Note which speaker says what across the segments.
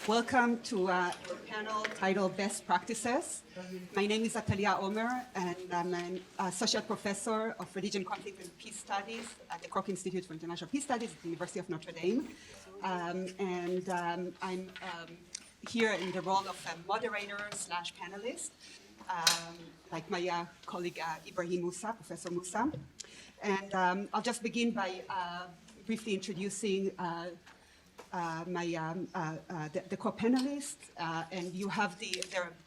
Speaker 1: Welcome to our panel titled Best Practices. My name is Atalia Omer, and I'm an associate professor of religion, conflict, and peace studies at the Kroc Institute for International Peace Studies at the University of Notre Dame. I'm here in the role of a moderator slash panelist, like my colleague Ibrahim Musa, Professor Musa. And I'll just begin by briefly introducing the co-panelists, and you have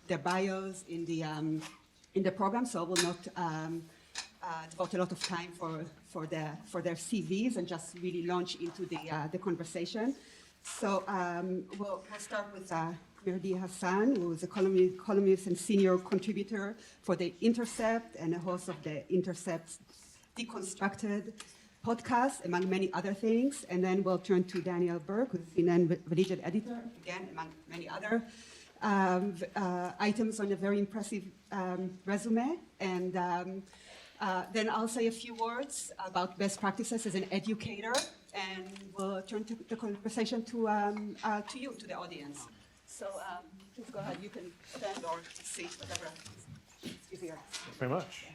Speaker 1: their bios in the program, so I will not devote a lot of time for their CVs and just really launch into the conversation. So we'll start with Mehdi Hasan, who is a columnist and senior contributor for The Intercept and a host of The Intercept's Deconstructed podcast, among many other things. And then we'll turn to Daniel Burke, who's CNN religion editor, again, among many other items on a very impressive resume. And then I'll say a few words about best practices as an educator, and we'll turn the conversation to you, to the audience. So please go ahead. You can stand or sit, whatever is easier.
Speaker 2: Thanks very much.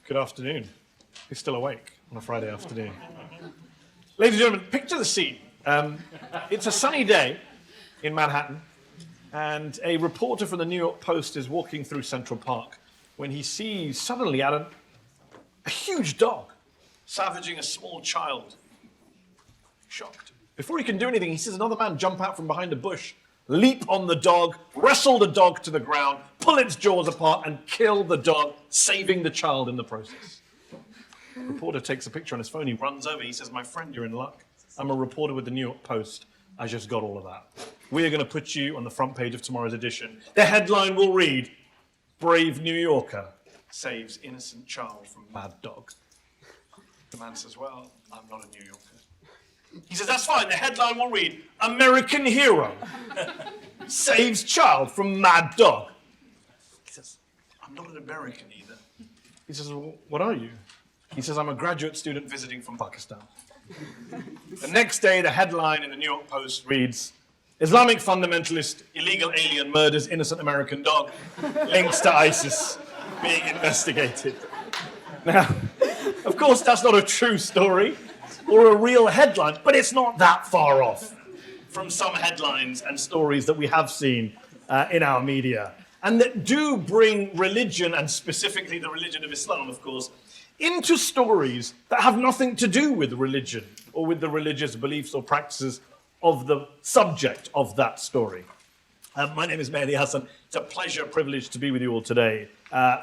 Speaker 2: Good afternoon. Who's still awake on a Friday afternoon? Ladies and gentlemen, picture the scene. It's a sunny day in Manhattan, and a reporter from the New York Post is walking through Central Park when he sees suddenly a huge dog savaging a small child. Shocked. Before he can do anything, he sees another man jump out from behind a bush, leap on the dog, wrestle the dog to the ground, pull its jaws apart, and kill the dog, saving the child in the process. The reporter takes a picture on his phone. He runs over. He says, "My friend, you're in luck. I'm a reporter with the New York Post. I just got all of that. We are going to put you on the front page of tomorrow's edition. The headline will read, 'Brave New Yorker saves innocent child from mad dog.'" The man says, "Well, I'm not a New Yorker." He says, "That's fine. The headline will read, 'American hero saves child from mad dog.'" He says, "I'm not an American either." He says, "Well, what are you?" He says, "I'm a graduate student visiting from Pakistan." The next day, the headline in the New York Post reads, "Islamic fundamentalist, illegal alien murders innocent American dog, links to ISIS being investigated." Now, of course, that's not a true story or a real headline, but it's not that far off from some headlines and stories that we have seen in our media, and that do bring religion, and specifically the religion of Islam, of course, into stories that have nothing to do with religion or with the religious beliefs or practices of the subject of that story. My name is Mehdi Hasan. It's a pleasure, privilege to be with you all today.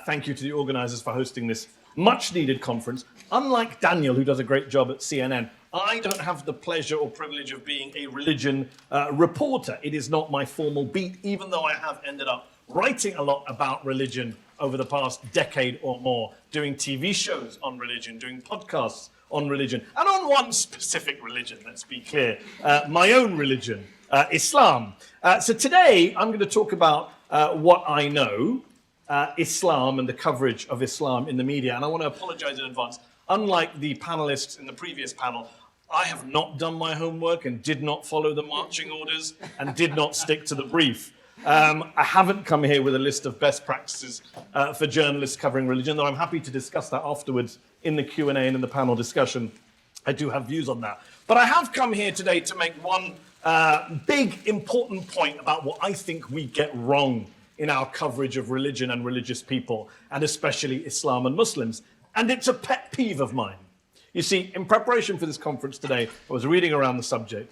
Speaker 2: Thank you to the organizers for hosting this much-needed conference. Unlike Daniel, who does a great job at CNN, I don't have the pleasure or privilege of being a religion reporter. It is not my formal beat, even though I have ended up writing a lot about religion over the past decade or more, doing TV shows on religion, doing podcasts on religion, and on one specific religion, let's be clear, my own religion, Islam. So today, I'm going to talk about what I know, Islam and the coverage of Islam in the media. And I want to apologize in advance. Unlike the panelists in the previous panel, I have not done my homework and did not follow the marching orders and did not stick to the brief. I haven't come here with a list of best practices for journalists covering religion, though I'm happy to discuss that afterwards in the Q&A and in the panel discussion. I do have views on that. But I have come here today to make one big, important point about what I think we get wrong in our coverage of religion and religious people, and especially Islam and Muslims. And it's a pet peeve of mine. You see, in preparation for this conference today, I was reading around the subject,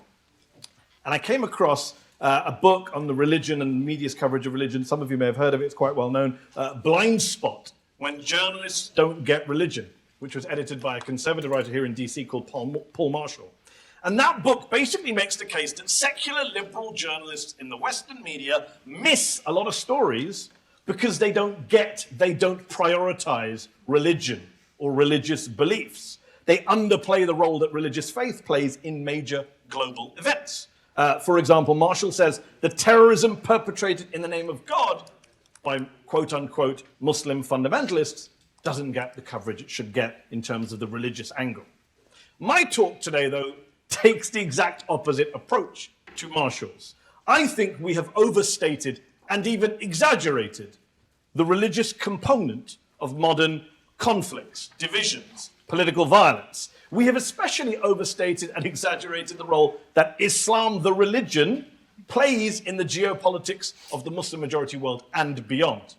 Speaker 2: and I came across a book on the religion and media's coverage of religion. Some of you may have heard of it, it's quite well known, Blind Spot, When Journalists Don't Get Religion, which was edited by a conservative writer here in DC called Paul Marshall. And that book basically makes the case that secular liberal journalists in the Western media miss a lot of stories because they don't prioritize religion or religious beliefs. They underplay the role that religious faith plays in major global events. For example, Marshall says the terrorism perpetrated in the name of God by quote-unquote Muslim fundamentalists doesn't get the coverage it should get in terms of the religious angle. My talk today, though, takes the exact opposite approach to marshals. I think we have overstated and even exaggerated the religious component of modern conflicts, divisions, political violence. We have especially overstated and exaggerated the role that Islam, the religion, plays in the geopolitics of the Muslim majority world and beyond.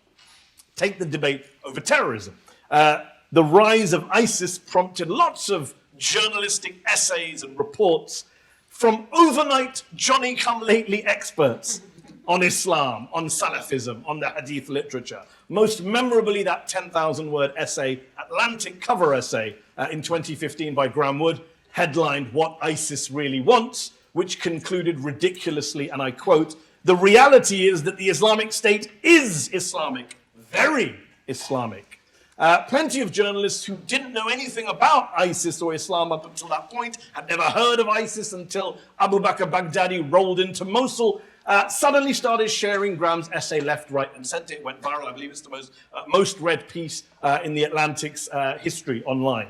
Speaker 2: Take the debate over terrorism. The rise of ISIS prompted lots of journalistic essays and reports from overnight Johnny-come-lately experts on Islam, on Salafism, on the Hadith literature. Most memorably, that 10,000-word essay, Atlantic cover essay in 2015 by Graham Wood, headlined What ISIS Really Wants, which concluded ridiculously, and I quote, "The reality is that the Islamic State is Islamic, very Islamic." Plenty of journalists who didn't know anything about ISIS or Islam up until that point, had never heard of ISIS until Abu Bakr Baghdadi rolled into Mosul, suddenly started sharing Graham's essay left, right, and center. It went viral. I believe it's the most read piece in the Atlantic's history online.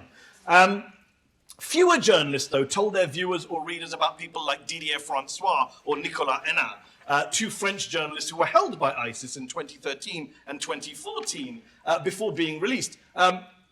Speaker 2: Fewer journalists, though, told their viewers or readers about people like Didier Francois or Nicolas Hénin, two French journalists who were held by ISIS in 2013 and 2014 before being released.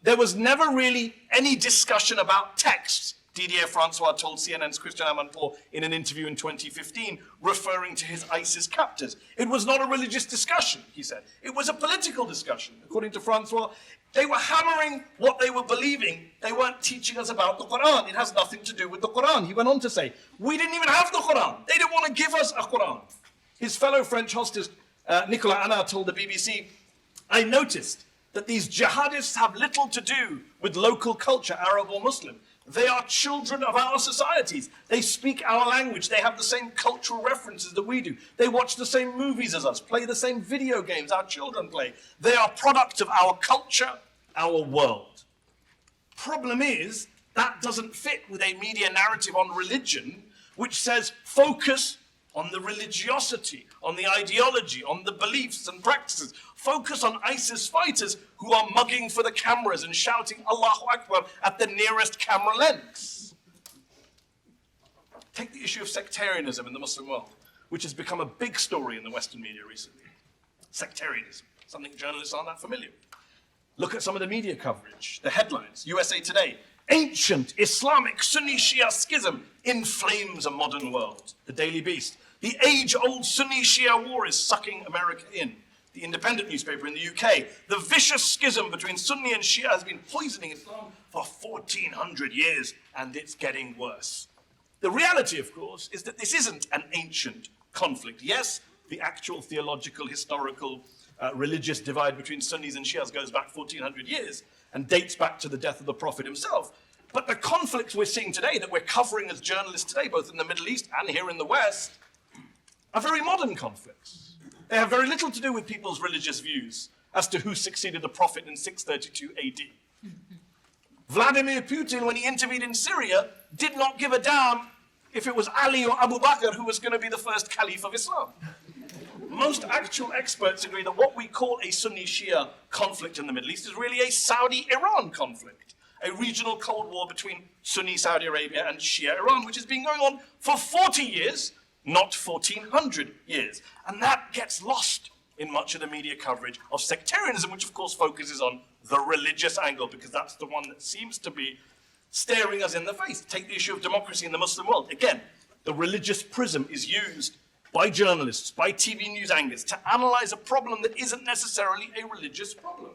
Speaker 2: There was never really any discussion about texts. Didier Francois told CNN's Christian Amanpour in an interview in 2015, referring to his ISIS captors. It was not a religious discussion, he said. It was a political discussion. According to Francois, they were hammering what they were believing. They weren't teaching us about the Quran. It has nothing to do with the Quran. He went on to say, we didn't even have the Quran. They didn't want to give us a Quran. His fellow French hostess, Nicolas Hénin, told the BBC, I noticed that these jihadists have little to do with local culture, Arab or Muslim. They are children of our societies. They speak our language. They have the same cultural references that we do. They watch the same movies as us, play the same video games our children play. They are products of our culture, our world. Problem is, that doesn't fit with a media narrative on religion, which says focus on the religiosity, on the ideology, on the beliefs and practices. Focus on ISIS fighters who are mugging for the cameras and shouting Allahu Akbar at the nearest camera lens. Take the issue of sectarianism in the Muslim world, which has become a big story in the Western media recently. Sectarianism, something journalists aren't that familiar with. Look at some of the media coverage, the headlines. USA Today, ancient Islamic Sunni Shia schism inflames a modern world. The Daily Beast, the age-old Sunni Shia war is sucking America in. The Independent newspaper in the UK, the vicious schism between Sunni and Shia has been poisoning Islam for 1,400 years, and it's getting worse. The reality, of course, is that this isn't an ancient conflict. Yes, the actual theological, historical, religious divide between Sunnis and Shias goes back 1,400 years and dates back to the death of the Prophet himself. But the conflicts we're seeing today, that we're covering as journalists today, both in the Middle East and here in the West, are very modern conflicts. They have very little to do with people's religious views as to who succeeded the Prophet in 632 AD. Vladimir Putin, when he intervened in Syria, did not give a damn if it was Ali or Abu Bakr who was going to be the first caliph of Islam. Most actual experts agree that what we call a Sunni-Shia conflict in the Middle East is really a Saudi-Iran conflict, a regional Cold War between Sunni Saudi Arabia and Shia Iran, which has been going on for 40 years, not 1,400 years. And that gets lost in much of the media coverage of sectarianism, which of course focuses on the religious angle, because that's the one that seems to be staring us in the face. Take the issue of democracy in the Muslim world. Again, the religious prism is used by journalists, by TV news anchors, to analyze a problem that isn't necessarily a religious problem.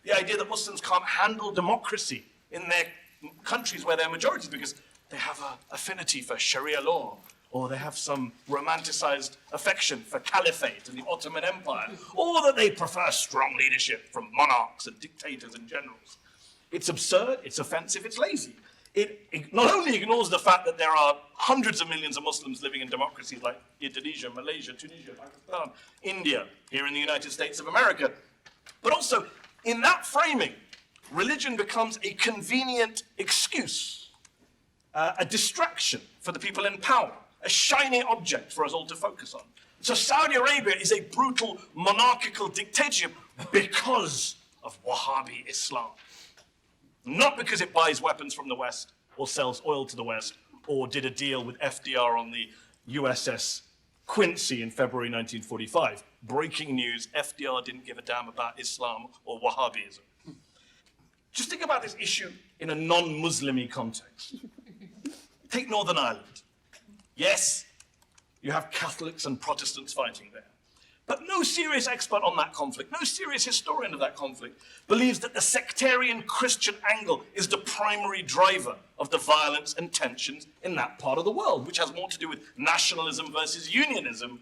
Speaker 2: The idea that Muslims can't handle democracy in their countries where they're majorities because they have an affinity for Sharia law, or they have some romanticized affection for caliphate and the Ottoman Empire, or that they prefer strong leadership from monarchs and dictators and generals. It's absurd, it's offensive, it's lazy. It not only ignores the fact that there are hundreds of millions of Muslims living in democracies like Indonesia, Malaysia, Tunisia, Pakistan, India, here in the United States of America, but also in that framing, religion becomes a convenient excuse, a distraction for the people in power, a shiny object for us all to focus on. So Saudi Arabia is a brutal monarchical dictatorship because of Wahhabi Islam. Not because it buys weapons from the West or sells oil to the West or did a deal with FDR on the USS Quincy in February 1945. Breaking news, FDR didn't give a damn about Islam or Wahhabism. Just think about this issue in a non-Muslim-y context. Take Northern Ireland. Yes, you have Catholics and Protestants fighting there. But no serious expert on that conflict, no serious historian of that conflict, believes that the sectarian Christian angle is the primary driver of the violence and tensions in that part of the world, which has more to do with nationalism versus unionism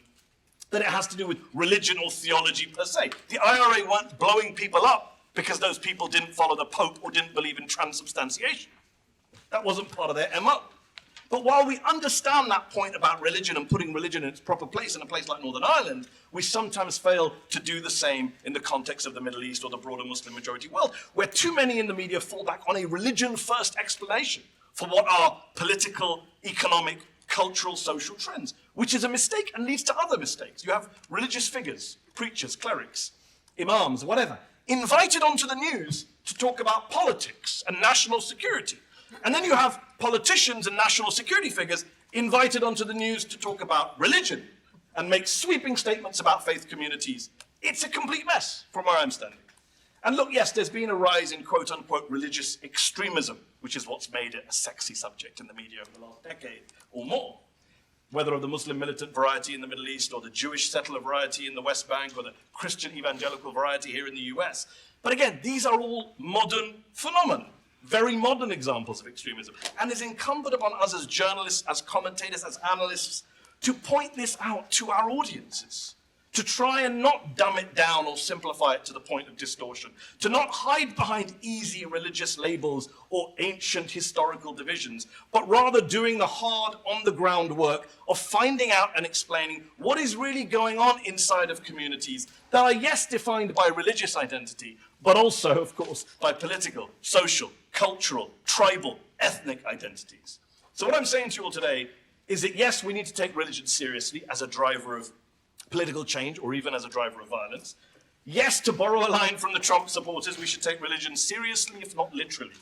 Speaker 2: than it has to do with religion or theology per se. The IRA weren't blowing people up because those people didn't follow the Pope or didn't believe in transubstantiation. That wasn't part of their MO. But while we understand that point about religion and putting religion in its proper place in a place like Northern Ireland, we sometimes fail to do the same in the context of the Middle East or the broader Muslim majority world, where too many in the media fall back on a religion-first explanation for what are political, economic, cultural, social trends, which is a mistake and leads to other mistakes. You have religious figures, preachers, clerics, imams, whatever, invited onto the news to talk about politics and national security. And then you have politicians and national security figures invited onto the news to talk about religion and make sweeping statements about faith communities. It's a complete mess from where I'm standing. And look, yes, there's been a rise in quote-unquote religious extremism, which is what's made it a sexy subject in the media over the last decade or more. Whether of the Muslim militant variety in the Middle East or the Jewish settler variety in the West Bank or the Christian evangelical variety here in the US. But again, these are all modern phenomena. Very modern examples of extremism. And it's incumbent upon us as journalists, as commentators, as analysts, to point this out to our audiences, to try and not dumb it down or simplify it to the point of distortion, to not hide behind easy religious labels or ancient historical divisions, but rather doing the hard on-the-ground work of finding out and explaining what is really going on inside of communities that are, yes, defined by religious identity, but also, of course, by political, social, cultural, tribal, ethnic identities. So what I'm saying to you all today is that, yes, we need to take religion seriously as a driver of political change or even as a driver of violence. Yes, to borrow a line from the Trump supporters, we should take religion seriously, if not literally.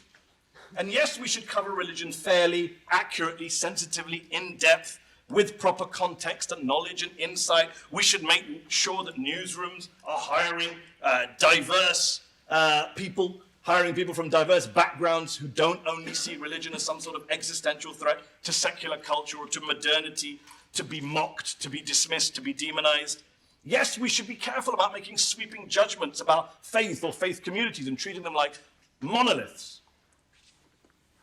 Speaker 2: And yes, we should cover religion fairly, accurately, sensitively, in depth, with proper context and knowledge and insight. We should make sure that newsrooms are hiring diverse people, hiring people from diverse backgrounds who don't only see religion as some sort of existential threat to secular culture or to modernity, to be mocked, to be dismissed, to be demonized. Yes, we should be careful about making sweeping judgments about faith or faith communities and treating them like monoliths.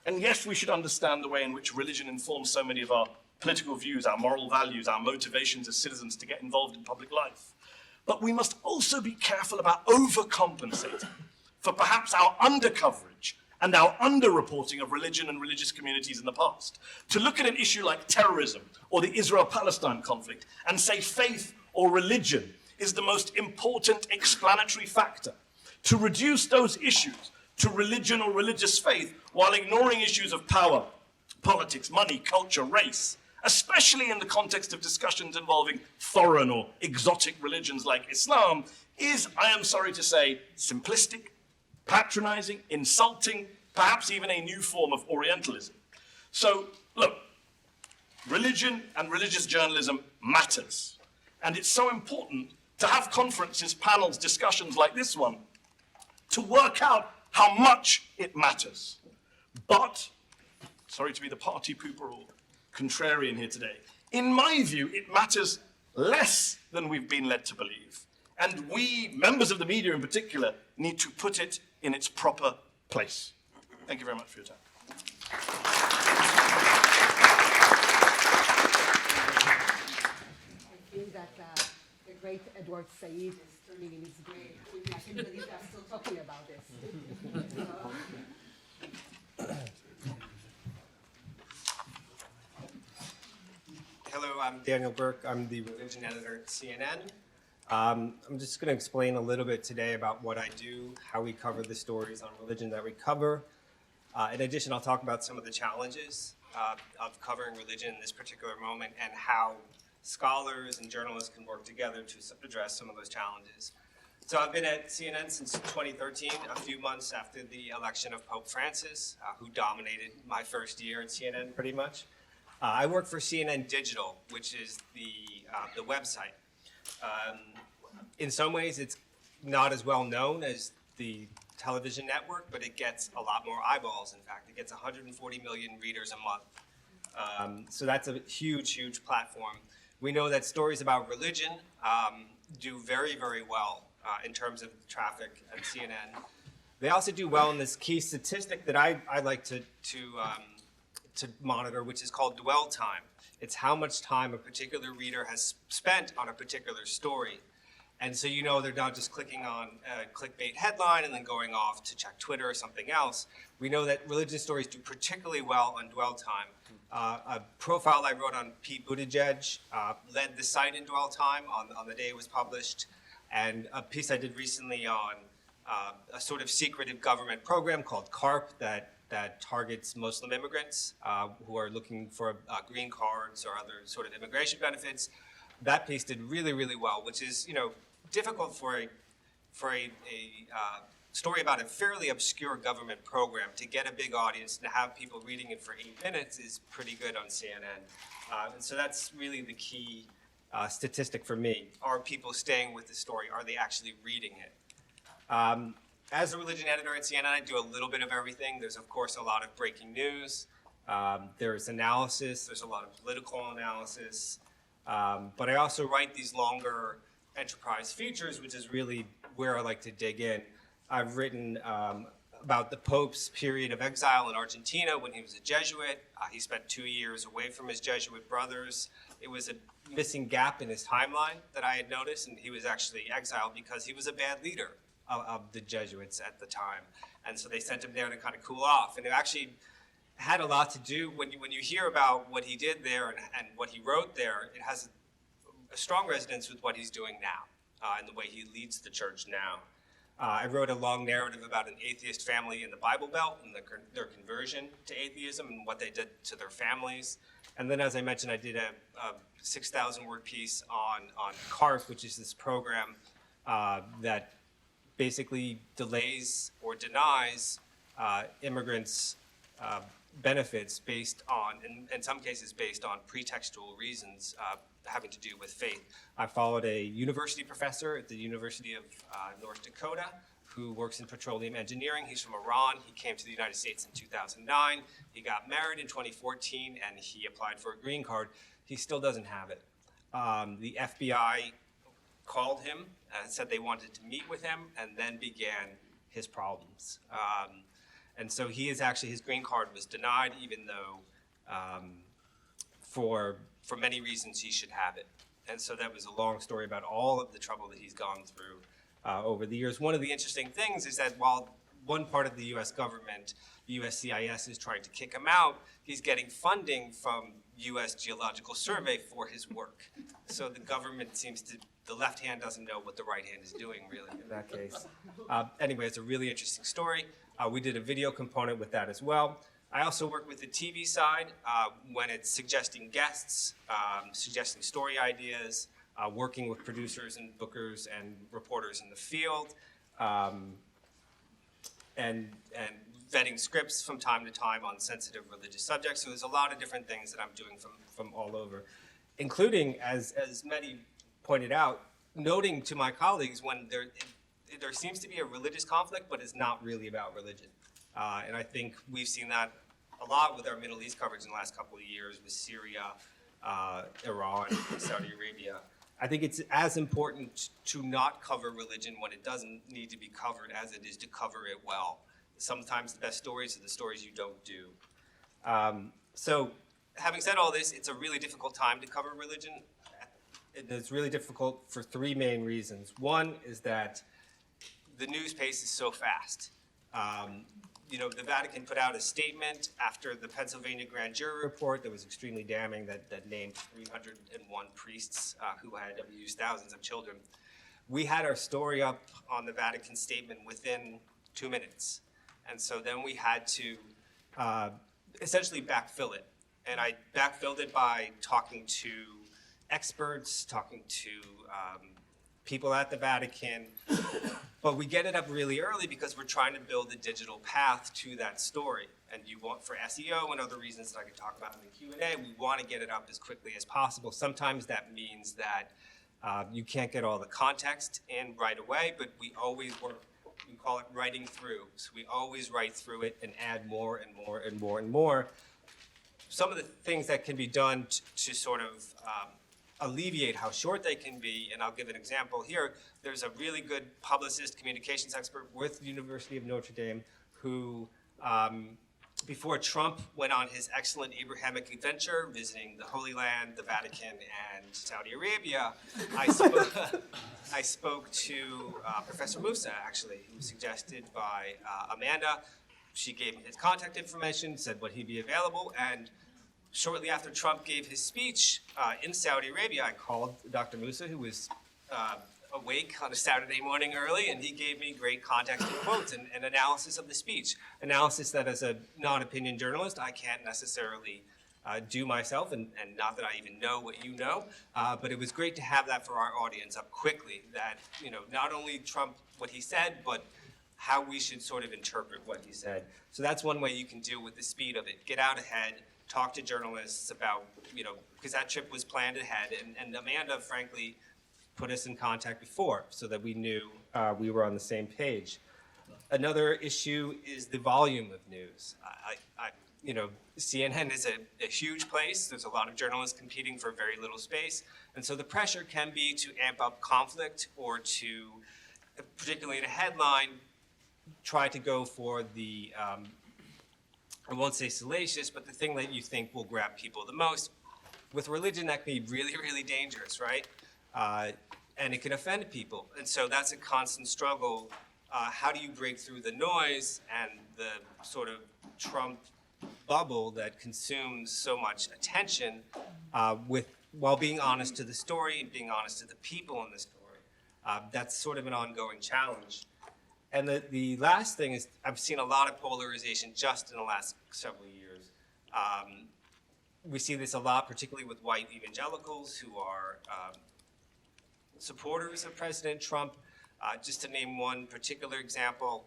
Speaker 2: And yes, we should understand the way in which religion informs so many of our political views, our moral values, our motivations as citizens to get involved in public life. But we must also be careful about overcompensating for perhaps our undercoverage and our underreporting of religion and religious communities in the past. To look at an issue like terrorism or the Israel-Palestine conflict and say faith or religion is the most important explanatory factor. To reduce those issues to religion or religious faith while ignoring issues of power, politics, money, culture, race, especially in the context of discussions involving foreign or exotic religions like Islam, is, I am sorry to say, simplistic, patronizing, insulting, perhaps even a new form of Orientalism. So, look, religion and religious journalism matters. And it's so important to have conferences, panels, discussions like this one to work out how much it matters. But, sorry to be the party pooper or contrarian here today, in my view, it matters less than we've been led to believe. And we, members of the media in particular, need to put it in its proper place. Thank you very much for your time.
Speaker 1: I feel that the great Edward Said is turning in his grave. I can't believe they're still talking about this.
Speaker 3: Hello, I'm Daniel Burke. I'm the religion editor at CNN. I'm just going to explain a little bit today about what I do, how we cover the stories on religion that we cover. In addition, I'll talk about some of the challenges of covering religion in this particular moment and how scholars and journalists can work together to address some of those challenges. So I've been at CNN since 2013, a few months after the election of Pope Francis, who dominated my first year at CNN pretty much. I work for CNN Digital, which is the website. In some ways, it's not as well known as the television network, but it gets a lot more eyeballs. In fact, it gets 140 million readers a month. So that's a huge, huge platform. We know that stories about religion do very, very well in terms of traffic at CNN. They also do well in this key statistic that I like to monitor, which is called dwell time. It's how much time a particular reader has spent on a particular story. And so you know they're not just clicking on a clickbait headline and then going off to check Twitter or something else. We know that religion stories do particularly well on dwell time. A profile I wrote on Pete Buttigieg led the site in dwell time on the day it was published. And a piece I did recently on a sort of secretive government program called CARP that targets Muslim immigrants who are looking for green cards or other sort of immigration benefits. That piece did really, really well, which is, difficult for a story about a fairly obscure government program to get a big audience and to have people reading it for 8 minutes is pretty good on CNN. And so that's really the key statistic for me. Are people staying with the story? Are they actually reading it? As a religion editor at CNN, I do a little bit of everything. There's, of course, a lot of breaking news. There's analysis. There's a lot of political analysis. But I also write these longer enterprise features, which is really where I like to dig in. I've written about the Pope's period of exile in Argentina when he was a Jesuit. He spent 2 years away from his Jesuit brothers. It was a missing gap in his timeline that I had noticed, and he was actually exiled because he was a bad leader of the Jesuits at the time. And so they sent him there to kind of cool off. And it actually had a lot to do, when you hear about what he did there and what he wrote there, it has a strong resonance with what he's doing now and the way he leads the church now. I wrote a long narrative about an atheist family in the Bible Belt and their conversion to atheism and what they did to their families. And then, as I mentioned, I did a 6,000-word piece on CARP, which is this program that basically delays or denies immigrants benefits based on, in some cases, based on pretextual reasons having to do with faith. I followed a university professor at the University of North Dakota who works in petroleum engineering. He's from Iran. He came to the United States in 2009. He got married in 2014, and he applied for a green card. He still doesn't have it. The FBI called him and said they wanted to meet with him, and then began his problems. And so he is actually, his green card was denied, even though for many reasons he should have it. And so that was a long story about all of the trouble that he's gone through over the years. One of the interesting things is that while one part of the US government, USCIS, is trying to kick him out, he's getting funding from US Geological Survey for his work. So the government seems to, the left hand doesn't know what the right hand is doing, really, in that case. Anyway, it's a really interesting story. We did a video component with that as well. I also work with the TV side when it's suggesting guests, suggesting story ideas, working with producers and bookers and reporters in the field, and vetting scripts from time to time on sensitive religious subjects. So there's a lot of different things that I'm doing from all over, including, as Mehdi pointed out, noting to my colleagues when there seems to be a religious conflict, but it's not really about religion. And I think we've seen that a lot with our Middle East coverage in the last couple of years with Syria, Iran, Saudi Arabia. I think it's as important to not cover religion when it doesn't need to be covered as it is to cover it well. Sometimes the best stories are the stories you don't do. So having said all this, it's a really difficult time to cover religion. It's really difficult for three main reasons. One is that the news pace is so fast. The Vatican put out a statement after the Pennsylvania grand jury report that was extremely damning that named 301 priests who had abused thousands of children. We had our story up on the Vatican statement within 2 minutes. And so then we had to essentially backfill it. And I backfilled it by talking to experts, talking to people at the Vatican. But we get it up really early because we're trying to build a digital path to that story. And you want, for SEO and other reasons that I could talk about in the Q&A, we want to get it up as quickly as possible. Sometimes that means that you can't get all the context in right away, but we always work, we call it writing through. So we always write through it and add more and more and more and more. Some of the things that can be done to sort of alleviate how short they can be, and I'll give an example here. There's a really good publicist, communications expert with the University of Notre Dame who, before Trump went on his excellent Abrahamic adventure, visiting the Holy Land, the Vatican, and Saudi Arabia, I spoke to Professor Musa, actually, who was suggested by Amanda. She gave me his contact information, said would he be available, and shortly after Trump gave his speech in Saudi Arabia, I called Dr. Musa, who was awake on a Saturday morning early, and he gave me great context and quotes and analysis of the speech. Analysis that as a non-opinion journalist, I can't necessarily do myself, and not that I even know what you know, but it was great to have that for our audience up quickly, that, you know, not only Trump, what he said, but how we should sort of interpret what he said. So that's one way you can deal with the speed of it. Get out ahead, talk to journalists about, you know, because that trip was planned ahead, and Amanda, frankly, put us in contact before so that we knew we were on the same page. Another issue is the volume of news. You know, CNN is a huge place. There's a lot of journalists competing for very little space, and so the pressure can be to amp up conflict or to, particularly in a headline, try to go for the, I won't say salacious, but the thing that you think will grab people the most. With religion, that can be really, really dangerous, right? And it can offend people. And so that's a constant struggle. How do you break through the noise and the sort of Trump bubble that consumes so much attention while being honest to the story and being honest to the people in the story? That's sort of an ongoing challenge. And the last thing is, I've seen a lot of polarization just in the last several years. We see this a lot, particularly with white evangelicals who are supporters of President Trump. Just to name one particular example,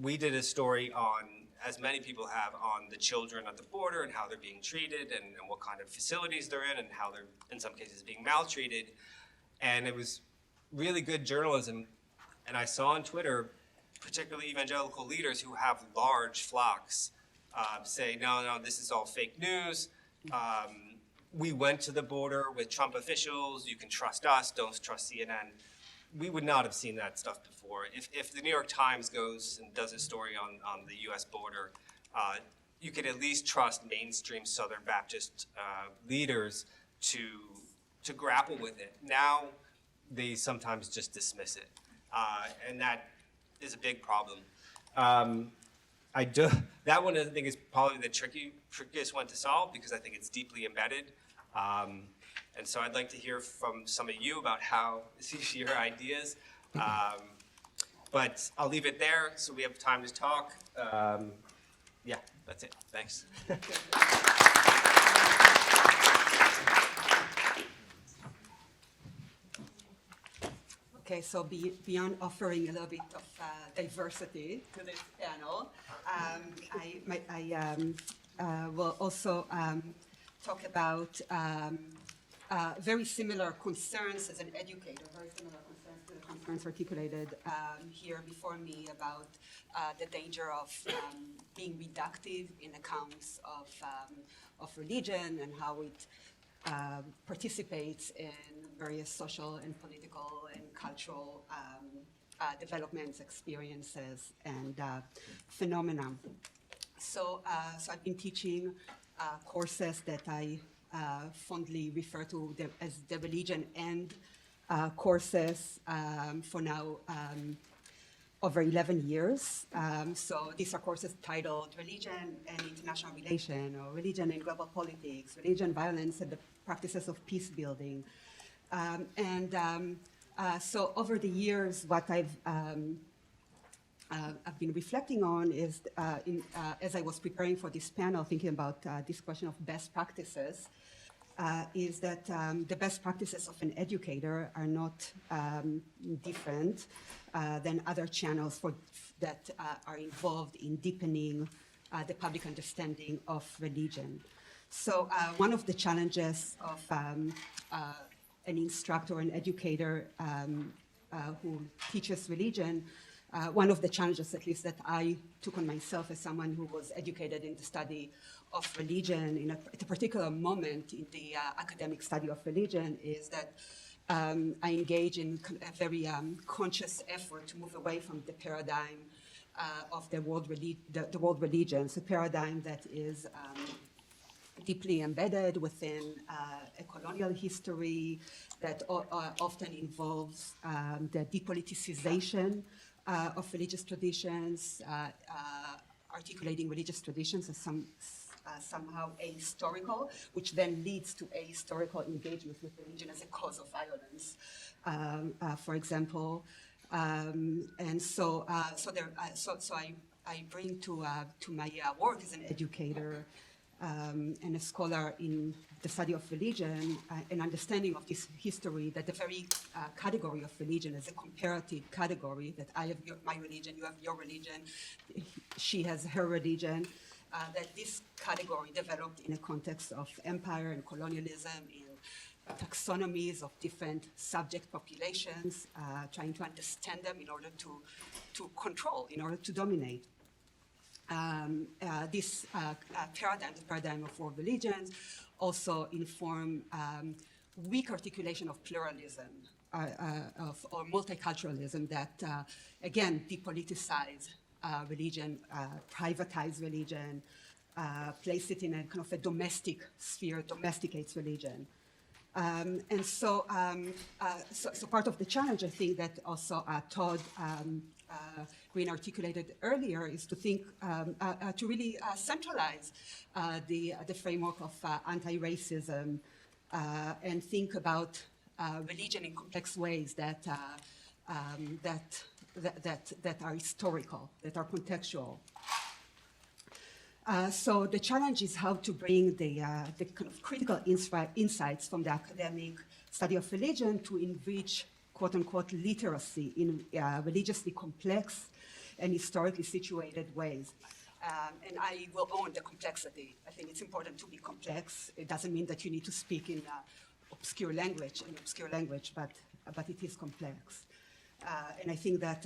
Speaker 3: we did a story on, as many people have, on the children at the border and how they're being treated and what kind of facilities they're in and how they're, in some cases, being maltreated. And it was really good journalism. And I saw on Twitter, particularly evangelical leaders who have large flocks say, no, this is all fake news. We went to the border with Trump officials. You can trust us. Don't trust CNN. We would not have seen that stuff before. If the New York Times goes and does a story on the U.S. border, you could at least trust mainstream Southern Baptist leaders to grapple with it. Now, they sometimes just dismiss it. And that is a big problem. That one I think is probably the trickiest one to solve because I think it's deeply embedded. And so I'd like to hear from some of you about how your ideas. But I'll leave it there so we have time to talk. Yeah, that's it. Thanks.
Speaker 1: Okay, so beyond offering a little bit of diversity to this panel, I will also talk about very similar concerns as an educator, very similar concerns to the concerns articulated here before me about the danger of being reductive in accounts of religion and how it participates in various social and political and cultural developments, experiences, and phenomena. So I've been teaching courses that I fondly refer to as the religion and courses for now over 11 years. So these are courses titled Religion and International Relation, or Religion and Global Politics, Religion, Violence, and the Practices of Peace Building. So over the years, what I've been reflecting on is, as I was preparing for this panel, thinking about this question of best practices, is that the best practices of an educator are not different than other channels that are involved in deepening the public understanding of religion. So one of the challenges of an instructor, an educator who teaches religion, one of the challenges, at least, that I took on myself as someone who was educated in the study of religion at a particular moment in the academic study of religion, is that I engage in a very conscious effort to move away from the paradigm of the world religions, a paradigm that is deeply embedded within a colonial history that often involves the depoliticization of religious traditions, articulating religious traditions as somehow ahistorical, which then leads to ahistorical engagement with religion as a cause of violence, for example. And so I bring to my work as an educator and a scholar in the study of religion, an understanding of this history, that the very category of religion is a comparative category, that I have my religion, you have your religion, she has her religion, that this category developed in a context of empire and colonialism, in taxonomies of different subject populations, trying to understand them in order to control, in order to dominate. This paradigm, the paradigm of world religions, also inform weak articulation of pluralism or multiculturalism that, again, depoliticize religion, privatize religion, place it in a kind of a domestic sphere, domesticates religion. And so part of the challenge, I think, that also Todd Green articulated earlier, is to think, to really centralize the framework of anti-racism and think about religion in complex ways that are historical, that are contextual. So the challenge is how to bring the kind of critical insights from the academic study of religion to enrich, quote unquote, literacy in religiously complex and historically situated ways. And I will own the complexity. I think it's important to be complex. It doesn't mean that you need to speak in obscure language, but it is complex. And I think that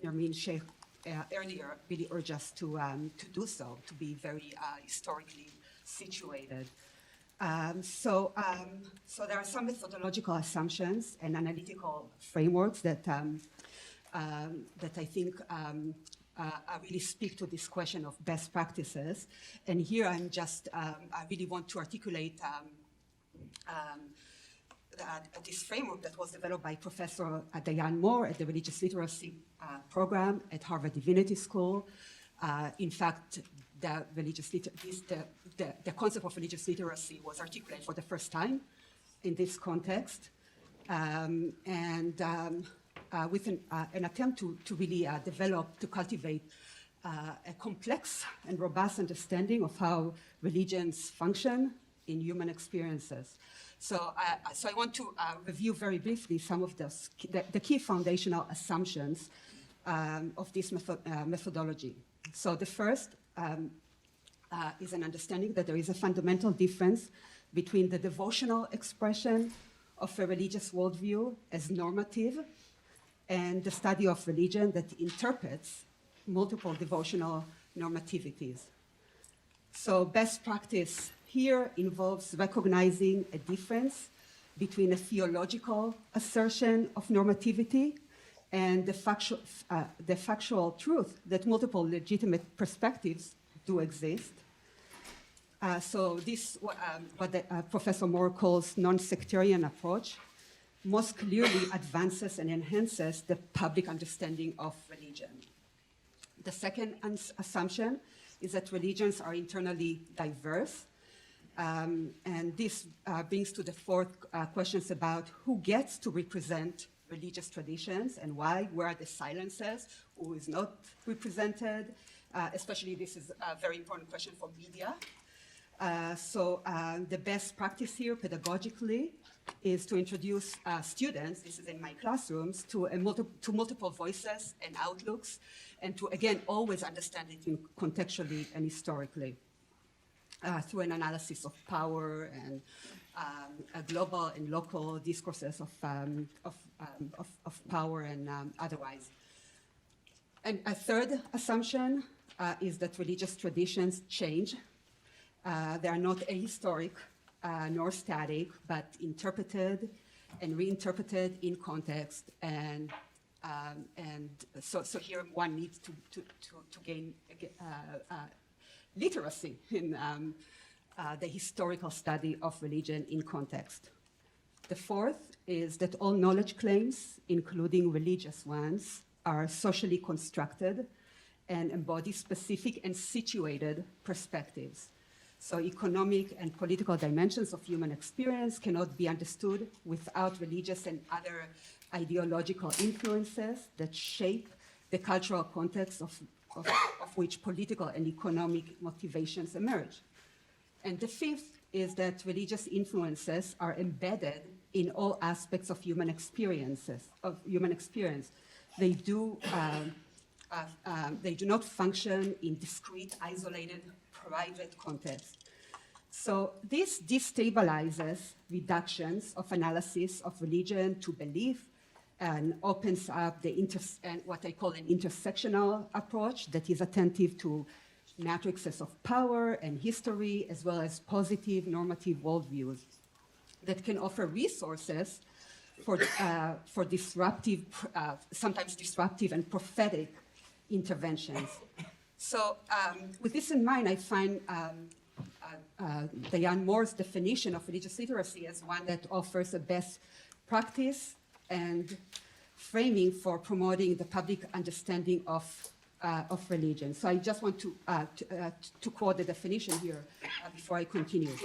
Speaker 1: Nermeen Sheikh earlier really urged us to do so, to be very historically situated. So there are some methodological assumptions and analytical frameworks that I think really speak to this question of best practices. And here I really want to articulate this framework that was developed by Professor Diane Moore at the Religious Literacy Program at Harvard Divinity School. In fact, the concept of religious literacy was articulated for the first time in this context, with an attempt to really to cultivate a complex and robust understanding of how religions function in human experiences. So I want to review very briefly some of the key foundational assumptions of this methodology. So the first is an understanding that there is a fundamental difference between the devotional expression of a religious worldview as normative and the study of religion that interprets multiple devotional normativities. So best practice here involves recognizing a difference between a theological assertion of normativity and the factual truth that multiple legitimate perspectives do exist. So this, what Professor Moore calls non-sectarian approach, most clearly advances and enhances the public understanding of religion. The second assumption is that religions are internally diverse. And this brings to the fourth questions about who gets to represent religious traditions and why, where are the silences, who is not represented. Especially this is a very important question for media. The best practice here pedagogically is to introduce students, this is in my classrooms, to multiple voices and outlooks, and to, again, always understand it contextually and historically through an analysis of power and global and local discourses of power and otherwise. And a third assumption is that religious traditions change. They are not ahistoric nor static, but interpreted and reinterpreted in context. And so here one needs to gain literacy in the historical study of religion in context. The fourth is that all knowledge claims, including religious ones, are socially constructed and embody specific and situated perspectives. So economic and political dimensions of human experience cannot be understood without religious and other ideological influences that shape the cultural context of which political and economic motivations emerge. And the fifth is that religious influences are embedded in all aspects of human experience. They do not function in discrete, isolated, private context. So this destabilizes reductions of analysis of religion to belief and opens up what I call an intersectional approach that is attentive to matrices of power and history, as well as positive normative worldviews that can offer resources for disruptive, sometimes disruptive and prophetic interventions. So with this in mind, I find Diane Moore's definition of religious literacy as one that offers a best practice and framing for promoting the public understanding of religion. So I just want to quote the definition here before I continue.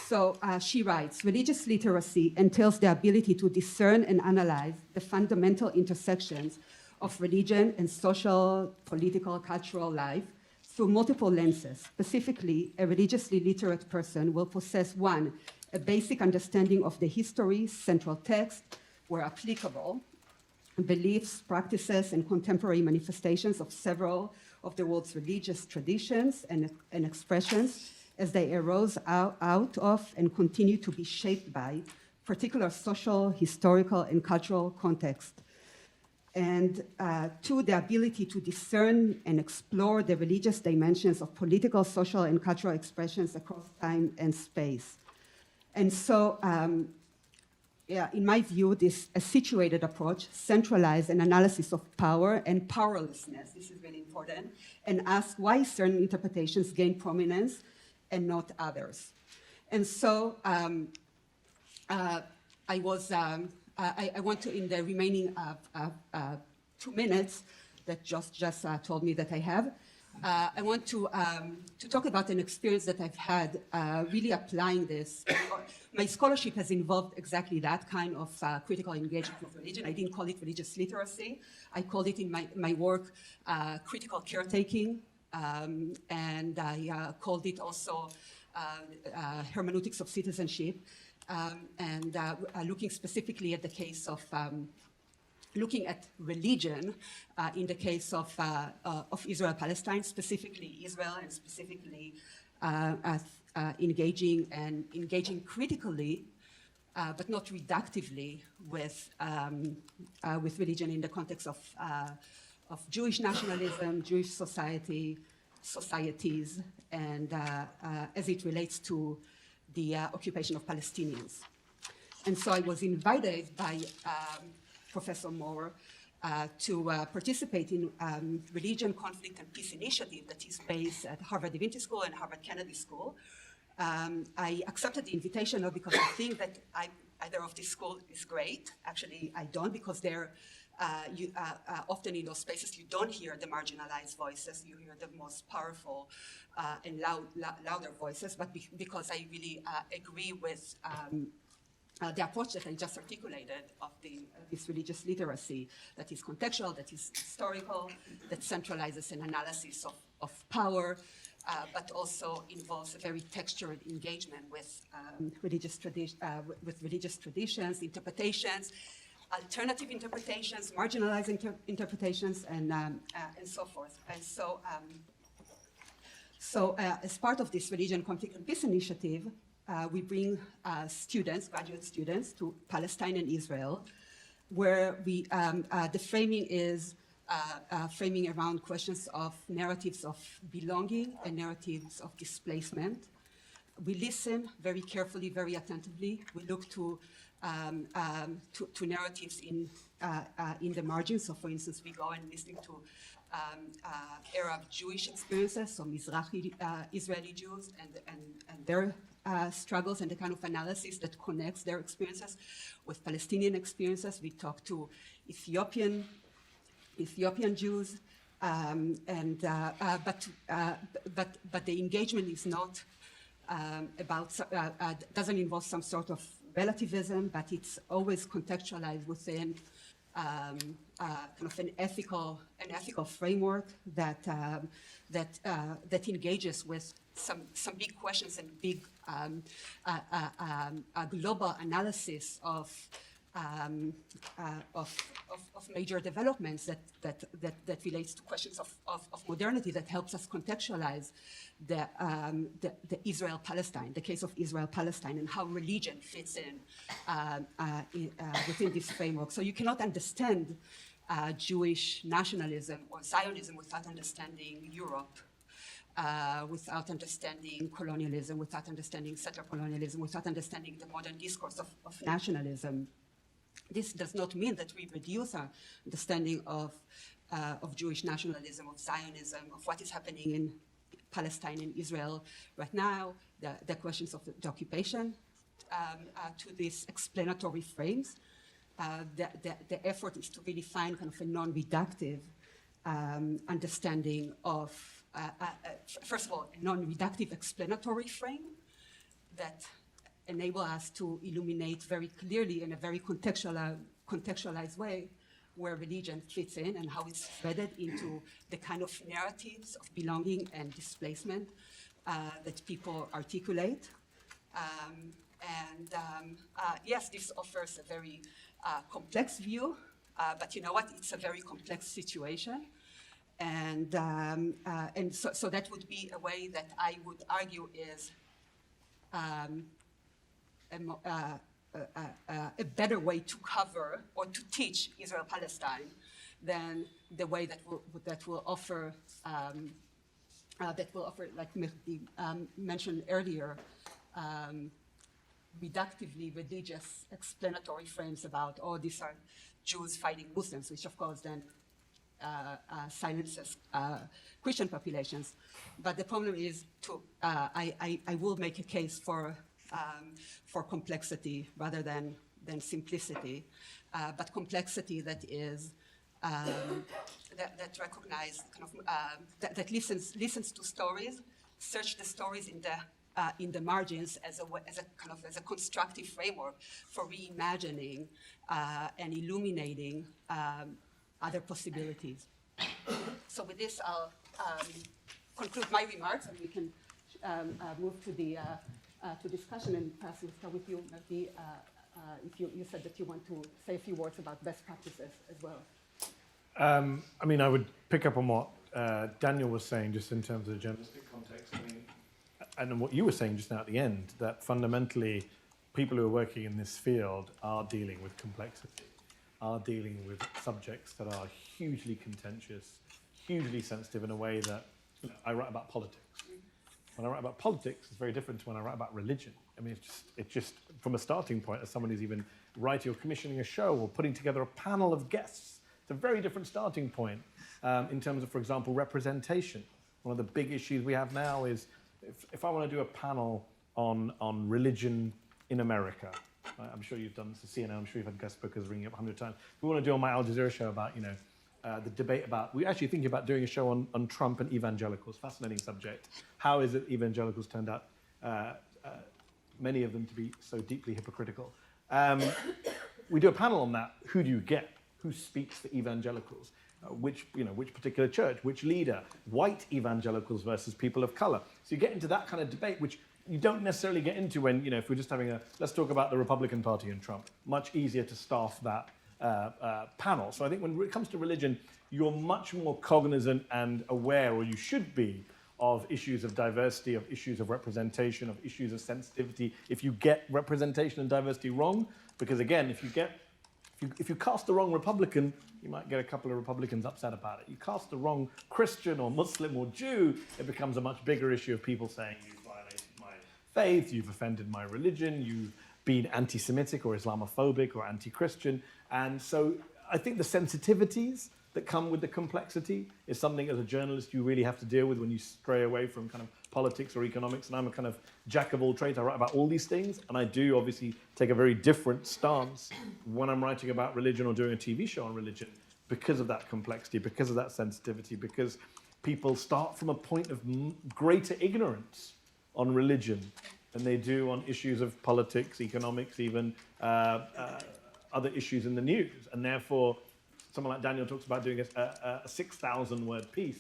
Speaker 1: So she writes, religious literacy entails the ability to discern and analyze the fundamental intersections of religion and social, political, cultural life through multiple lenses. Specifically, a religiously literate person will possess, one, a basic understanding of the history, central text, where applicable, beliefs, practices, and contemporary manifestations of several of the world's religious traditions and expressions as they arose out of and continue to be shaped by particular social, historical, and cultural context. And two, the ability to discern and explore the religious dimensions of political, social, and cultural expressions across time and space. And so, in my view, this a situated approach centralizes an analysis of power and powerlessness, this is really important, and asks why certain interpretations gain prominence and not others. And so I want to, in the remaining 2 minutes that just told me that I have, I want to talk about an experience that I've had really applying this. My scholarship has involved exactly that kind of critical engagement with religion. I didn't call it religious literacy. I called it in my work critical caretaking, and I called it also hermeneutics of citizenship, and looking specifically at the case of looking at religion in the case of Israel-Palestine, specifically Israel, and specifically engaging critically, but not reductively, with religion in the context of Jewish nationalism, Jewish societies, and as it relates to the occupation of Palestinians. And so I was invited by Professor Moore to participate in Religion, Conflict, and Peace Initiative that is based at Harvard Divinity School and Harvard Kennedy School. I accepted the invitation not because I think that either of these schools is great. Actually, I don't, because they're often in those spaces you don't hear the marginalized voices, you hear the most powerful and louder voices, but because I really agree with the approach that I just articulated of this religious literacy that is contextual, that is historical, that centralizes an analysis of power, but also involves a very textured engagement with religious traditions, interpretations, alternative interpretations, marginalized interpretations, and so forth. And so, as part of this Religion, Conflict, and Peace initiative, we bring students, graduate students, to Palestine and Israel, where we, the framing is framing around questions of narratives of belonging and narratives of displacement. We listen very carefully, very attentively. We look to narratives in the margins. So, for instance, we go and listening to Arab Jewish experiences, so Mizrahi Israeli Jews and their struggles and the kind of analysis that connects their experiences with Palestinian experiences. We talk to Ethiopian Jews, but the engagement is not doesn't involve some sort of relativism, but it's always contextualized within kind of an ethical framework that engages with some big questions and big global analysis of major developments that relates to questions of modernity, that helps us contextualize the Israel-Palestine, the case of Israel-Palestine, and how religion fits in within this framework. So you cannot understand Jewish nationalism or Zionism without understanding Europe, without understanding colonialism, without understanding settler colonialism, without understanding the modern discourse of nationalism. This does not mean that we reduce our understanding of Jewish nationalism, of Zionism, of what is happening in Palestine and Israel right now, the questions of the occupation, to these explanatory frames. The effort is to really find kind of a non-reductive understanding of, first of all, a non-reductive explanatory frame that enable us to illuminate very clearly in a very contextualized way where religion fits in and how it's threaded into the kind of narratives of belonging and displacement that people articulate. Yes, this offers a very complex view, but you know what? It's a very complex situation. And so that would be a way that I would argue is a better way to cover or to teach Israel-Palestine than the way that will offer, like Mehdi mentioned earlier, reductively religious explanatory frames about, oh, these are Jews fighting Muslims, which of course then silences Christian populations. But the problem is I will make a case for complexity rather than simplicity, but complexity that is that recognize kind of that listens to stories, search the stories in the margins as a constructive framework for reimagining and illuminating other possibilities. So with this, I'll conclude my remarks, and we can move to the to discussion, and perhaps we'll start with you, Mehdi, if you said that you want to say a few words about best practices as well.
Speaker 2: I mean, I would pick up on what Daniel was saying just in terms of the journalistic context. I mean, and what you were saying just now at the end, that fundamentally people who are working in this field are dealing with complexity, are dealing with subjects that are hugely contentious, hugely sensitive in a way that, you know, I write about politics. When I write about politics, it's very different to when I write about religion. I mean, it's just from a starting point, as someone who's even writing or commissioning a show or putting together a panel of guests, it's a very different starting point in terms of, for example, representation. One of the big issues we have now is if I want to do a panel on religion in America, right? I'm sure you've done this to CNN, I'm sure you've had guest speakers ringing up 100 times. We want to do on my Al Jazeera show about, you know, the debate about, we're actually thinking about doing a show on Trump and evangelicals, fascinating subject. How is it evangelicals turned out, many of them to be so deeply hypocritical? We do a panel on that. Who do you get? Who speaks for evangelicals? which particular church, which leader, white evangelicals versus people of color. So you get into that kind of debate, which you don't necessarily get into when, if we're just having let's talk about the Republican Party and Trump. Much easier to staff that panel. So I think when it comes to religion, you're much more cognizant and aware, or you should be, of issues of diversity, of issues of representation, of issues of sensitivity. If you get representation and diversity wrong, because again, if you cast the wrong Republican, you might get a couple of Republicans upset about it. You cast the wrong Christian or Muslim or Jew, it becomes a much bigger issue of people saying you've violated my faith, you've offended my religion, you've been anti-Semitic or Islamophobic or anti-Christian. And so I think the sensitivities that come with the complexity is something as a journalist you really have to deal with when you stray away from kind of politics or economics. And I'm a kind of jack of all trades. I write about all these things, and I do obviously take a very different stance when I'm writing about religion or doing a TV show on religion because of that complexity, because of that sensitivity, because people start from a point of greater ignorance on religion than they do on issues of politics, economics, even other issues in the news. And therefore, someone like Daniel talks about doing a 6,000-word piece.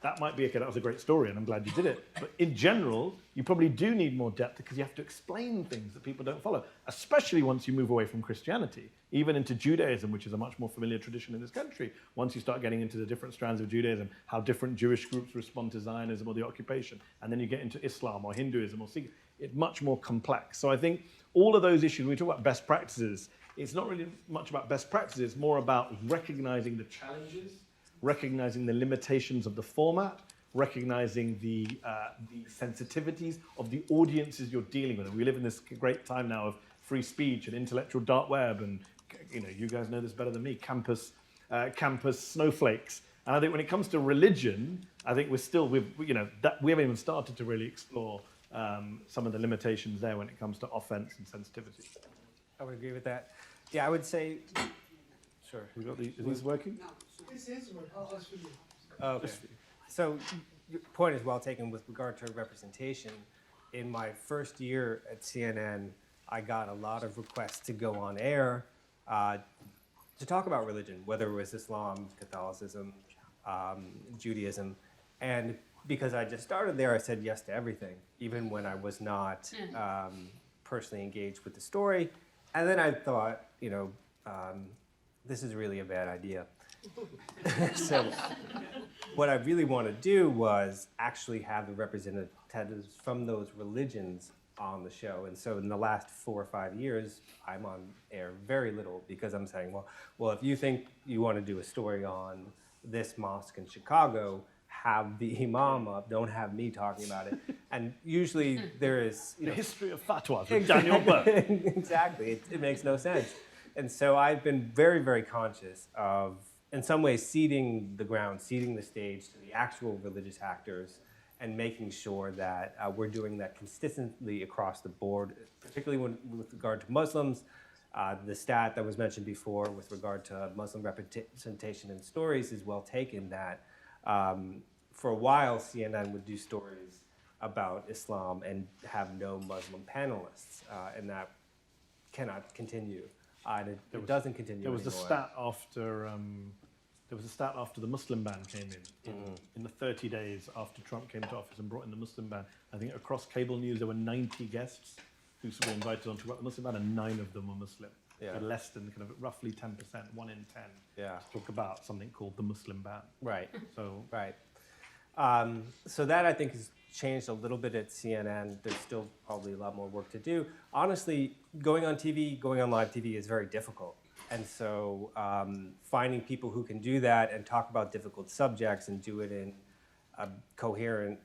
Speaker 2: That might be, okay, that was a great story, and I'm glad you did it. But in general, you probably do need more depth because you have to explain things that people don't follow, especially once you move away from Christianity, even into Judaism, which is a much more familiar tradition in this country. Once you start getting into the different strands of Judaism, how different Jewish groups respond to Zionism or the occupation, and then you get into Islam or Hinduism or Sikh, it's much more complex. So I think all of those issues, when we talk about best practices, it's not really much about best practices, it's more about recognizing the challenges, recognizing the limitations of the format, recognizing the sensitivities of the audiences you're dealing with. And we live in this great time now of free speech and intellectual dark web, and you guys know this better than me, campus snowflakes. And I think when it comes to religion, I think we haven't even started to really explore some of the limitations there when it comes to offense and sensitivity.
Speaker 3: I would agree with that. Yeah, I would say, sure.
Speaker 2: We got is these working?
Speaker 1: No.
Speaker 4: This is working, just for you.
Speaker 3: Okay. So your point is well taken with regard to representation. In my first year at CNN, I got a lot of requests to go on air to talk about religion, whether it was Islam, Catholicism, Judaism. And because I just started there, I said yes to everything, even when I was not personally engaged with the story. And then I thought, this is really a bad idea. So what I really want to do was actually have the representatives from those religions on the show. And so in the last 4 or 5 years, I'm on air very little because I'm saying, well, if you think you want to do a story on this mosque in Chicago, have the imam up, don't have me talking about it. And usually there is...
Speaker 2: the history of fatwas with Daniel Burke.
Speaker 3: Exactly, it makes no sense. And so I've been very, very conscious of, in some ways, seeding the ground, seeding the stage to the actual religious actors and making sure that we're doing that consistently across the board, particularly with regard to Muslims. The stat that was mentioned before with regard to Muslim representation in stories is well taken, that for a while CNN would do stories about Islam and have no Muslim panelists, and that cannot continue. And it doesn't continue
Speaker 2: There was
Speaker 3: anymore.
Speaker 2: a stat after the Muslim ban came in the 30 days after Trump came to office and brought in the Muslim ban. I think across cable news there were 90 guests who were invited on to work the Muslim ban, and 9 of them were Muslim.
Speaker 3: Yeah.
Speaker 2: So less than kind of roughly 10%, 1 in 10,
Speaker 3: Yeah.
Speaker 2: to talk about something called the Muslim ban.
Speaker 3: Right.
Speaker 2: So
Speaker 3: Right. So that, I think, has changed a little bit at CNN. There's still probably a lot more work to do. Honestly, going on TV, going on live TV is very difficult. And so finding people who can do that and talk about difficult subjects and do it in a coherent,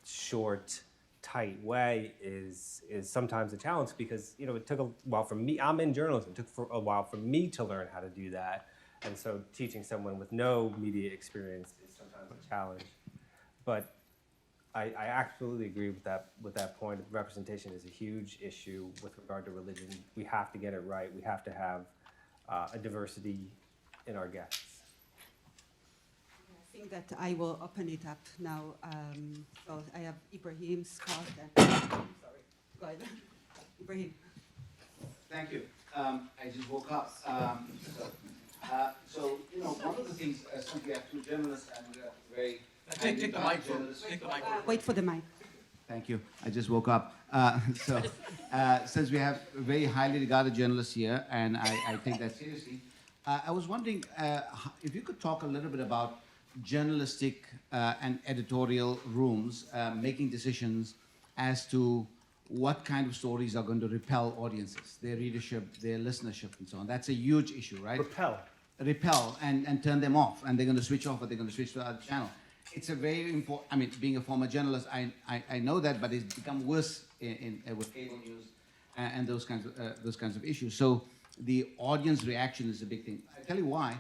Speaker 3: short, tight way is sometimes a challenge, because it took a while for me. I'm in journalism. It took a while for me to learn how to do that. And so teaching someone with no media experience is sometimes a challenge. But I absolutely agree with that point. Representation is a huge issue with regard to religion. We have to get it right. We have to have a diversity in our guests.
Speaker 1: I think that I will open it up now. So I have Ibrahim, Scott, and sorry, go ahead. Ibrahim.
Speaker 5: Thank you. I just woke up. So, one of the things, since we have two journalists and very...
Speaker 6: Take the mic, take the mic.
Speaker 1: Wait for the mic.
Speaker 5: Thank you. I just woke up. Since we have very highly regarded journalists here, and I take that seriously, I was wondering if you could talk a little bit about journalistic and editorial rooms making decisions as to what kind of stories are going to repel audiences, their readership, their listenership, and so on. That's a huge issue, right? Repel and turn them off, and they're going to switch off, or they're going to switch to another channel. It's a very important, I mean, being a former journalist, I know that, but it's become worse with cable news and those kinds of issues. So the audience reaction is a big thing. I tell you why.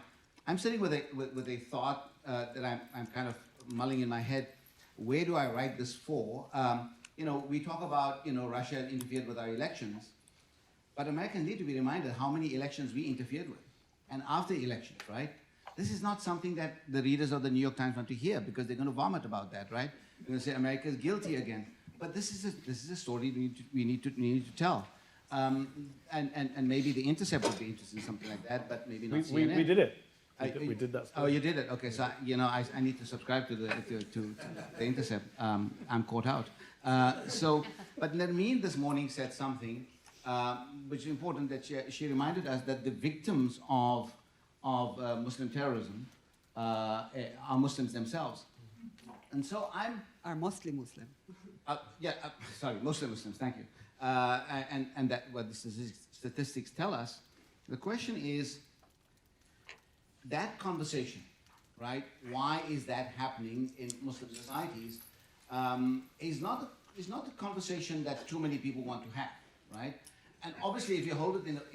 Speaker 5: I'm sitting with a thought that I'm kind of mulling in my head. Where do I write this for? We talk about, Russia interfered with our elections, but Americans need to be reminded how many elections we interfered with. And after elections, right? This is not something that the readers of the New York Times want to hear, because they're going to vomit about that, right? They're going to say America is guilty again. But this is a story we need to tell. And maybe the Intercept would be interested in something like that, but maybe not CNN.
Speaker 2: We did it. We did that story.
Speaker 5: Oh, you did it. Okay, so I need to subscribe to the Intercept. I'm caught out. But Nermeen this morning said something which is important, that she reminded us that the victims of Muslim terrorism are Muslims themselves. And so
Speaker 1: Are mostly Muslim.
Speaker 5: Muslims, thank you. And that what the statistics tell us. The question is, that conversation, right? Why is that happening in Muslim societies? Is not a conversation that too many people want to have, right? And obviously, if you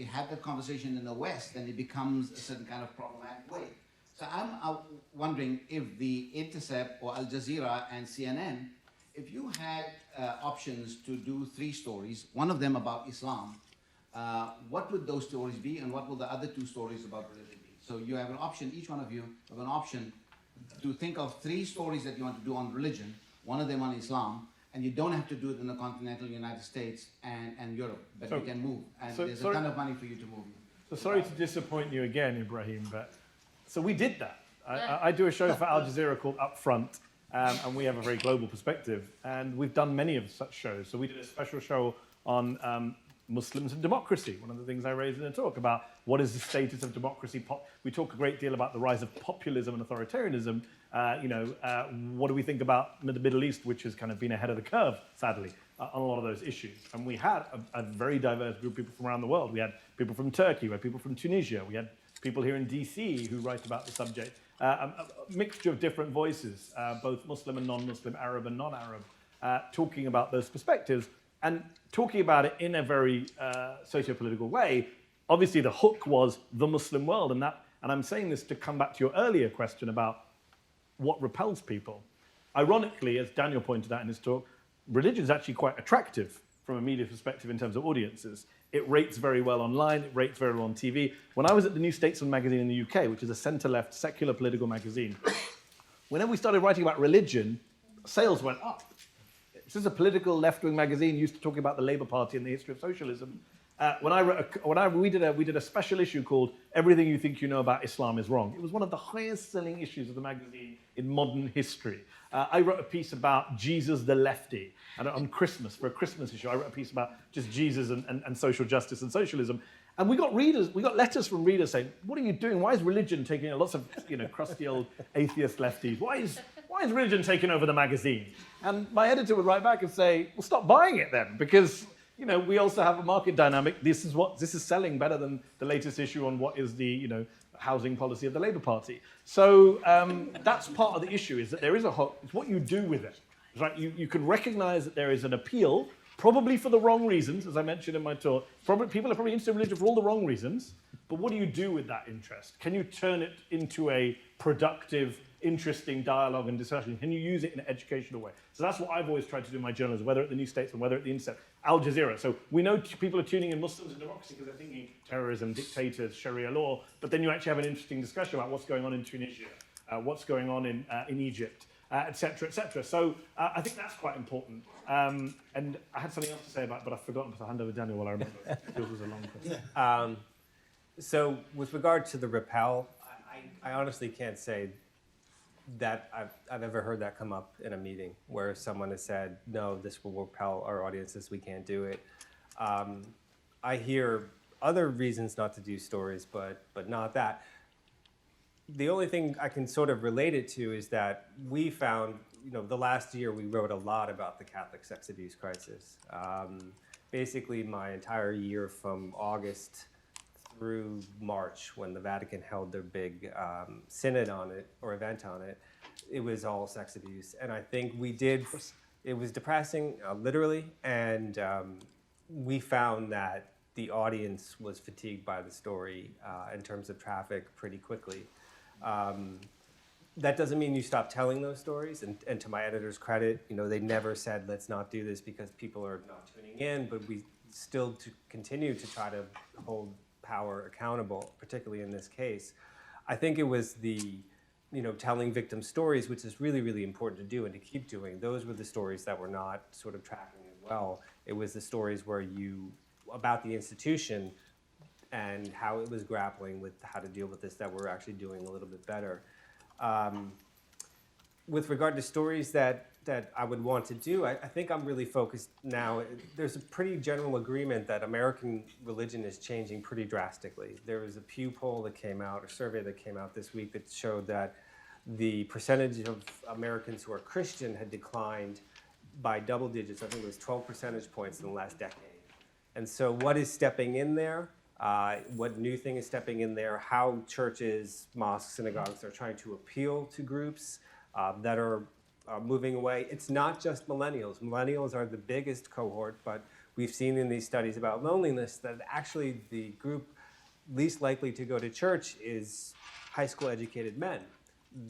Speaker 5: have that conversation in the West, then it becomes a certain kind of problematic way. So I'm wondering if the Intercept or Al Jazeera and CNN, if you had options to do 3 stories, one of them about Islam, what would those stories be, and what will the other 2 stories about religion be? So you have an option, each one of you have an option to think of 3 stories that you want to do on religion, one of them on Islam, and you don't have to do it in the continental United States and Europe, but you can move. And there's a ton of money for you to move.
Speaker 2: So sorry to disappoint you again, Ibrahim, but so we did that. I do a show for Al Jazeera called Up Front, and we have a very global perspective, and we've done many of such shows. So we did a special show on Muslims and democracy. One of the things I raised in a talk about what is the status of democracy. We talk a great deal about the rise of populism and authoritarianism. What do we think about the Middle East, which has kind of been ahead of the curve, sadly, on a lot of those issues. And we had a very diverse group of people from around the world. We had people from Turkey, we had people from Tunisia, we had people here in DC who write about the subject. A mixture of different voices, both Muslim and non-Muslim, Arab and non-Arab, talking about those perspectives and talking about it in a very socio-political way. Obviously, the hook was the Muslim world, and I'm saying this to come back to your earlier question about what repels people. Ironically, as Daniel pointed out in his talk, religion is actually quite attractive from a media perspective in terms of audiences. It rates very well online, it rates very well on TV. When I was at the New Statesman magazine in the UK, which is a centre-left secular political magazine, whenever we started writing about religion, sales went up. This is a political left-wing magazine used to talking about the Labour Party and the history of socialism. We did a special issue called "Everything You Think You Know About Islam Is Wrong." It was one of the highest-selling issues of the magazine in modern history. I wrote a piece about Jesus the lefty, and on Christmas, for a Christmas issue, I wrote a piece about just Jesus and social justice and socialism. And we got letters from readers saying, "What are you doing? Why is religion taking lots of crusty old atheist lefties? Why is religion taking over the magazine?" And my editor would write back and say, "Well, stop buying it then, because." We also have a market dynamic. This is selling better than the latest issue on what is the housing policy of the Labour Party. So that's part of the issue, is that there is a hook. It's what you do with it, right? You can recognise that there is an appeal, probably for the wrong reasons, as I mentioned in my talk. People are probably interested in religion for all the wrong reasons. But what do you do with that interest? Can you turn it into a productive, interesting dialogue and discussion? Can you use it in an educational way? So that's what I've always tried to do in my journalism, whether at the New Statesman, whether at the Intercept, Al Jazeera. So we know people are tuning in Muslims and democracy because they're thinking terrorism, dictators, Sharia law, but then you actually have an interesting discussion about what's going on in Tunisia, what's going on in Egypt, et cetera, et cetera. So I think that's quite important. And I had something else to say about it, but I've forgotten, so I'll hand over to Daniel while I remember. It was a long question.
Speaker 3: So with regard to the repel, I I honestly can't say that I've ever heard that come up in a meeting where someone has said, no, this will repel our audiences, we can't do it. I hear other reasons not to do stories, but not that. The only thing I can sort of relate it to is that we found, the last year we wrote a lot about the Catholic sex abuse crisis. Basically, my entire year from August through March, when the Vatican held their big synod on it, or event on it, it was all sex abuse. And I think it was depressing, literally, and we found that the audience was fatigued by the story in terms of traffic pretty quickly. That doesn't mean you stop telling those stories, and to my editor's credit, they never said, let's not do this because people are not tuning in, but we still continue to try to hold power accountable, particularly in this case. I think it was the, telling victim stories, which is really, really important to do and to keep doing. Those were the stories that were not sort of tracking as well. It was the stories where about the institution and how it was grappling with how to deal with this that we're actually doing a little bit better. With regard to stories that I would want to do, I think I'm really focused now. There's a pretty general agreement that American religion is changing pretty drastically. There was a Pew poll that came out, a survey that came out this week that showed that the percentage of Americans who are Christian had declined by double digits. I think it was 12 percentage points in the last decade. And so what is stepping in there? What new thing is stepping in there? How churches, mosques, synagogues are trying to appeal to groups that are moving away. It's not just millennials. Millennials are the biggest cohort, but we've seen in these studies about loneliness that actually the group least likely to go to church is high school educated men.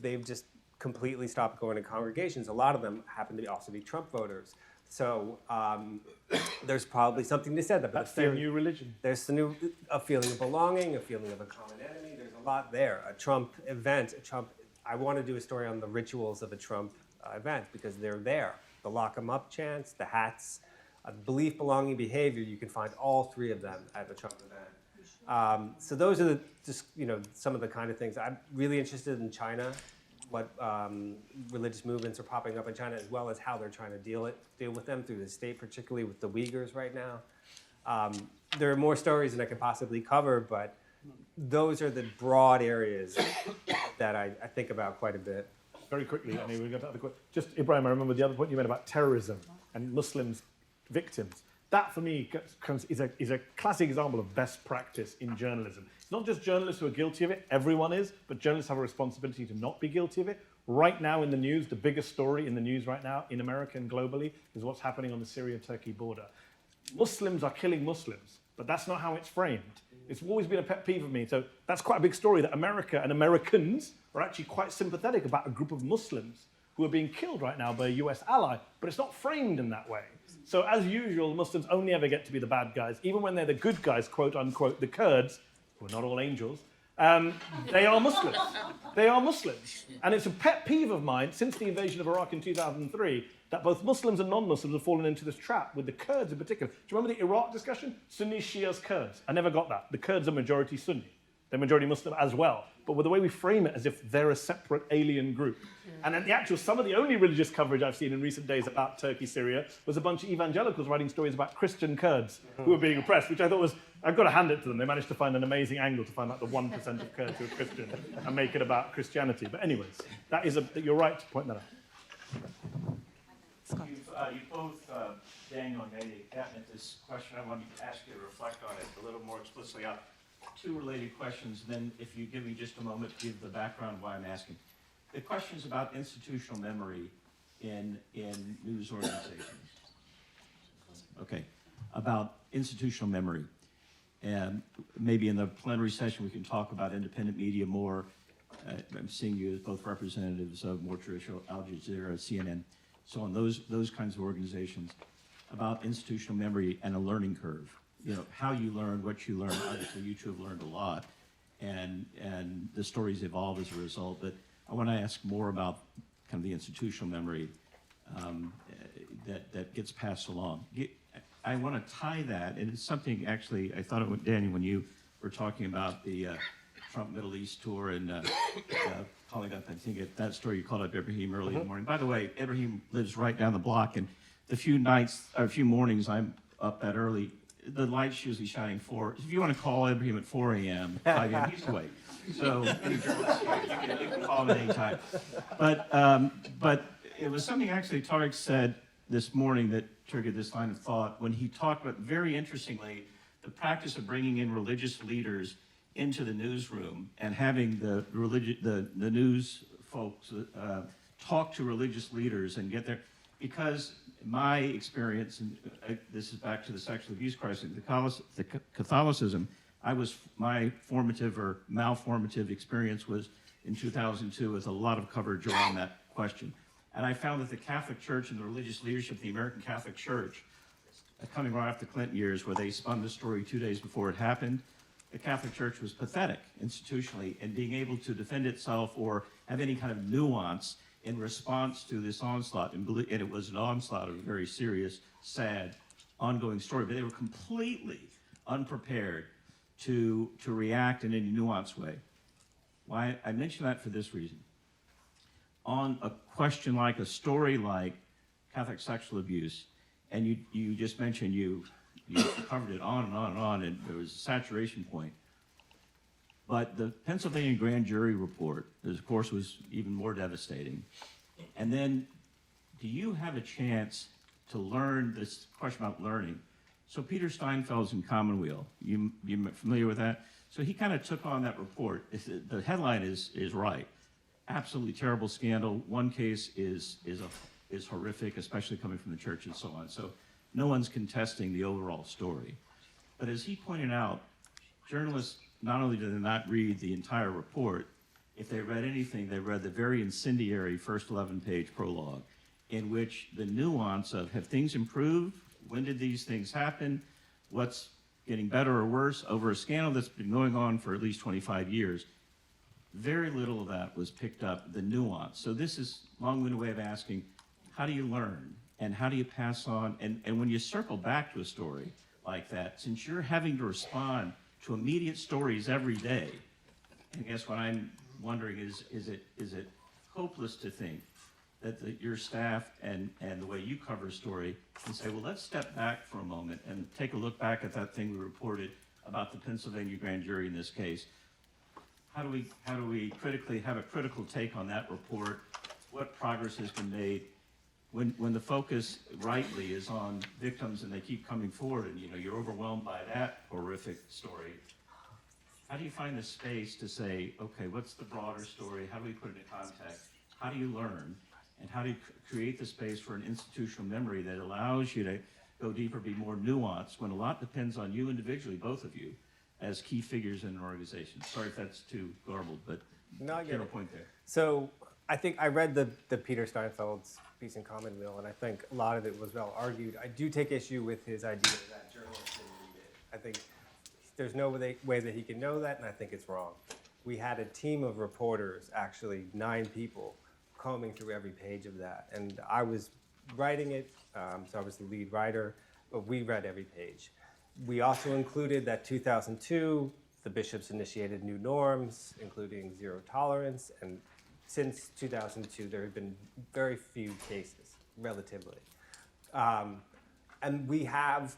Speaker 3: They've just completely stopped going to congregations. A lot of them happen to also be Trump voters. So there's probably something to say about
Speaker 2: That's their new religion.
Speaker 3: There's a feeling of belonging, a feeling of a common enemy. There's a lot there. A Trump event, I want to do a story on the rituals of a Trump event because they're there. The lock 'em up chants, the hats, belief, belonging, behavior. You can find all three of them at the Trump event. So those are some of the kind of things. I'm really interested in China, what religious movements are popping up in China, as well as how they're trying to deal with them through the state, particularly with the Uyghurs right now. There are more stories than I could possibly cover, but those are the broad areas that I think about quite a bit.
Speaker 2: Very quickly, I mean, we've got other questions. Just, Ibrahim, I remember the other point you made about terrorism and Muslims victims. That, for me, is a classic example of best practice in journalism. It's not just journalists who are guilty of it, everyone is, but journalists have a responsibility to not be guilty of it. Right now in the news, the biggest story in the news right now, in America and globally, is what's happening on the Syria-Turkey border. Muslims are killing Muslims, but that's not how it's framed. It's always been a pet peeve of me. So that's quite a big story that America and Americans are actually quite sympathetic about a group of Muslims who are being killed right now by a US ally, but it's not framed in that way. So as usual, Muslims only ever get to be the bad guys, even when they're the good guys, quote unquote, the Kurds, who are not all angels, they are Muslims. They are Muslims. And it's a pet peeve of mine since the invasion of Iraq in 2003 that both Muslims and non-Muslims have fallen into this trap, with the Kurds in particular. Do you remember the Iraq discussion? Sunni, Shias, Kurds. I never got that. The Kurds are majority Sunni. They're majority Muslim as well. But with the way we frame it as if they're a separate alien group. And then some of the only religious coverage I've seen in recent days about Turkey, Syria, was a bunch of evangelicals writing stories about Christian Kurds who were being oppressed, which I thought was, I've got to hand it to them. They managed to find an amazing angle to find out the 1% of Kurds who are Christian and make it about Christianity. But anyways, you're right to point that out.
Speaker 7: You both, Daniel and Mehdi, gotten at this question. I wanted to ask you to reflect on it a little more explicitly. Two related questions, and then if you give me just a moment to give the background why I'm asking. The question is about institutional memory in news organizations. Okay, about institutional memory. And maybe in the plenary session we can talk about independent media more. I'm seeing you as both representatives of more traditional Al Jazeera, CNN, so on those kinds of organizations, about institutional memory and a learning curve. How you learn, what you learn. Obviously, you two have learned a lot, and the stories evolve as a result. But I want to ask more about kind of the institutional memory that gets passed along. I want to tie that, and it's something actually I thought of, Daniel, when you were talking about the Trump Middle East tour and calling up, I think at that story you called up Ibrahim early in the morning. By the way, Ibrahim lives right down the block, and the few mornings I'm up that early, the light's usually shining if you want to call Ibrahim at 4 a.m., 5 a.m., he's awake. So any journalists here, you can call him at any time. But it was something actually Tariq said this morning that triggered this line of thought when he talked about, very interestingly, the practice of bringing in religious leaders into the newsroom and having the news folks talk to religious leaders and get there. Because my experience, and this is back to the sexual abuse crisis, the Catholicism, my formative or malformative experience was in 2002 with a lot of coverage around that question. And I found that the Catholic Church and the religious leadership of the American Catholic Church, coming right after the Clinton years where they spun the story 2 days before it happened, the Catholic Church was pathetic institutionally in being able to defend itself or have any kind of nuance in response to this onslaught. And it was an onslaught of a very serious, sad, ongoing story. But they were completely unprepared to react in any nuanced way. Why I mention that for this reason. On a question like a story like Catholic sexual abuse, and you just mentioned you covered it on and on and on, and there was a saturation point. But the Pennsylvania grand jury report, of course, was even more devastating. And then, do you have a chance to learn this question about learning? So Peter Steinfeld's in Commonweal. You familiar with that? So he kind of took on that report. The headline is right. Absolutely terrible scandal. One case is horrific, especially coming from the church and so on. So no one's contesting the overall story. But as he pointed out, journalists not only did they not read the entire report, if they read anything, they read the very incendiary first 11-page prologue, in which the nuance of have things improved? When did these things happen? What's getting better or worse over a scandal that's been going on for at least 25 years? Very little of that was picked up, the nuance. So this is a long-winded way of asking, how do you learn? And how do you pass on? And when you circle back to a story like that, since you're having to respond to immediate stories every day, I guess what I'm wondering is it hopeless to think that your staff and the way you cover a story can say, well, let's step back for a moment and take a look back at that thing we reported about the Pennsylvania grand jury in this case. How do we critically have a critical take on that report? What progress has been made? When the focus rightly is on victims and they keep coming forward and you're overwhelmed by that horrific story, how do you find the space to say, okay, what's the broader story? How do we put it in context? How do you learn? And how do you create the space for an institutional memory that allows you to go deeper, be more nuanced, when a lot depends on you individually, both of you, as key figures in an organization? Sorry if that's too garbled, but
Speaker 3: No, I get
Speaker 7: get a
Speaker 3: it.
Speaker 7: point there.
Speaker 3: So I think I read the Peter Steinfeld's piece in Commonweal, and I think a lot of it was well argued. I do take issue with his idea that journalists didn't read it. I think there's no way that he can know that, and I think it's wrong. We had a team of reporters, actually 9 people, combing through every page of that, and I was writing it, so I was the lead writer, but we read every page. We also included that 2002, the bishops initiated new norms, including zero tolerance, and since 2002, there have been very few cases, relatively. And we have,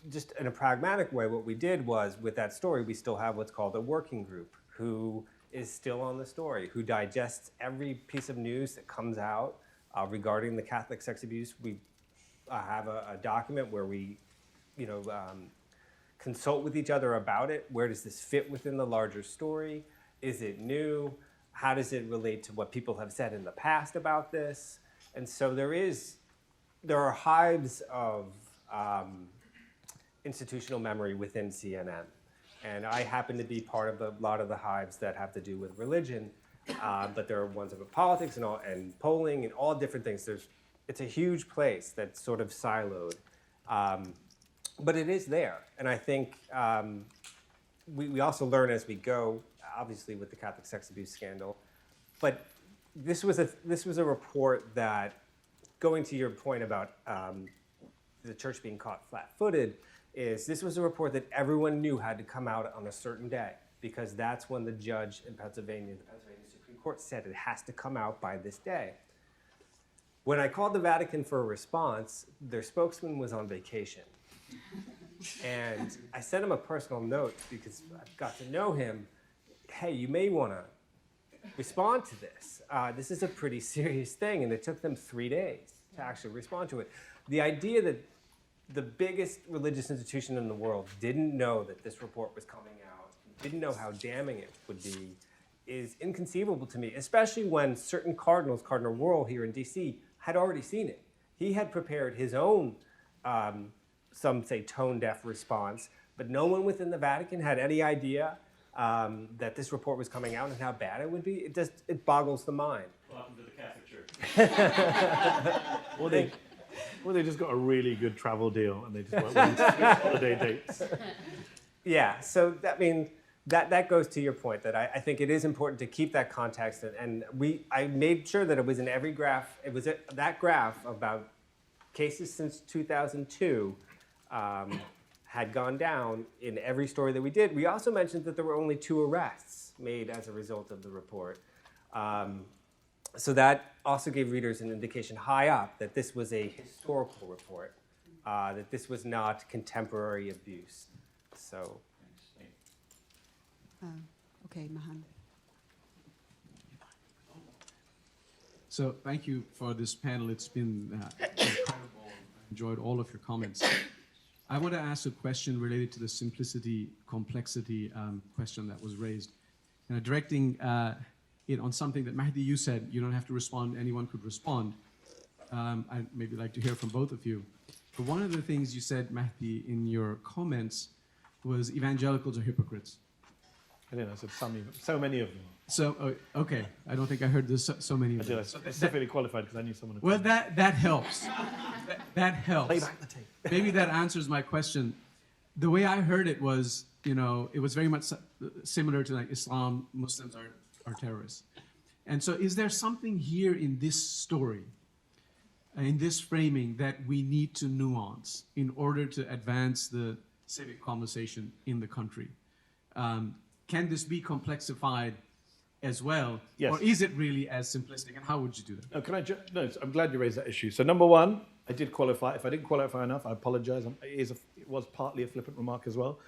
Speaker 3: just in a pragmatic way, what we did was, with that story, we still have what's called a working group, who is still on the story, who digests every piece of news that comes out regarding the Catholic sex abuse. We have a document where we, consult with each other about it. Where does this fit within the larger story? Is it new? How does it relate to what people have said in the past about this? And so there are hives of institutional memory within CNN. And I happen to be part of a lot of the hives that have to do with religion, but there are ones about politics and polling and all different things. It's a huge place that's sort of siloed, but it is there. And I think we also learn as we go, obviously with the Catholic sex abuse scandal. But this was a report that, going to your point about the church being caught flat-footed, this was a report that everyone knew had to come out on a certain day. because that's when the judge in Pennsylvania, the Pennsylvania Supreme Court, said it has to come out by this day. When I called the Vatican for a response, their spokesman was on vacation. And I sent him a personal note because I've got to know him. Hey, you may want to respond to this. This is a pretty serious thing, and it took them 3 days to actually respond to it. The idea that the biggest religious institution in the world didn't know that this report was coming out, didn't know how damning it would be, is inconceivable to me, especially when certain cardinals, Cardinal Wuerl here in DC, had already seen it. He had prepared his own, some say tone-deaf response, but no one within the Vatican had any idea that this report was coming out and how bad it would be. It boggles the mind.
Speaker 7: Welcome to the Catholic Church.
Speaker 2: Well, they just got a really good travel deal, and they just went on holiday dates.
Speaker 3: Yeah, so that goes to your point that I think it is important to keep that context, and I made sure that it was in every graph. It was that graph about cases since 2002 had gone down in every story that we did. We also mentioned that there were only 2 arrests made as a result of the report. So that also gave readers an indication high up that this was a historical report, that this was not contemporary abuse. So.
Speaker 1: Okay, Mahan.
Speaker 8: So thank you for this panel. It's been incredible. I enjoyed all of your comments. I want to ask a question related to the simplicity, complexity question that was raised. Directing it on something that Mehdi, you said, you don't have to respond, anyone could respond. I'd maybe like to hear from both of you. But one of the things you said, Mehdi, in your comments was evangelicals are hypocrites.
Speaker 2: I think I said so many of them.
Speaker 8: So, okay, I don't think I heard this so many of
Speaker 2: I did. I
Speaker 8: them.
Speaker 2: specifically qualified because I knew someone.
Speaker 8: Well, that helps. That helps.
Speaker 2: Play back the tape.
Speaker 8: Maybe that answers my question. The way I heard it was, it was very much similar to like Islam, Muslims are terrorists. And so is there something here in this story, in this framing, that we need to nuance in order to advance the civic conversation in the country? Can this be complexified as well?
Speaker 2: Yes.
Speaker 8: Or is it really as simplistic? And how would you do that?
Speaker 2: No, I'm glad you raised that issue. So number one, I did qualify. If I didn't qualify enough, I apologize. It was partly a flippant remark as well,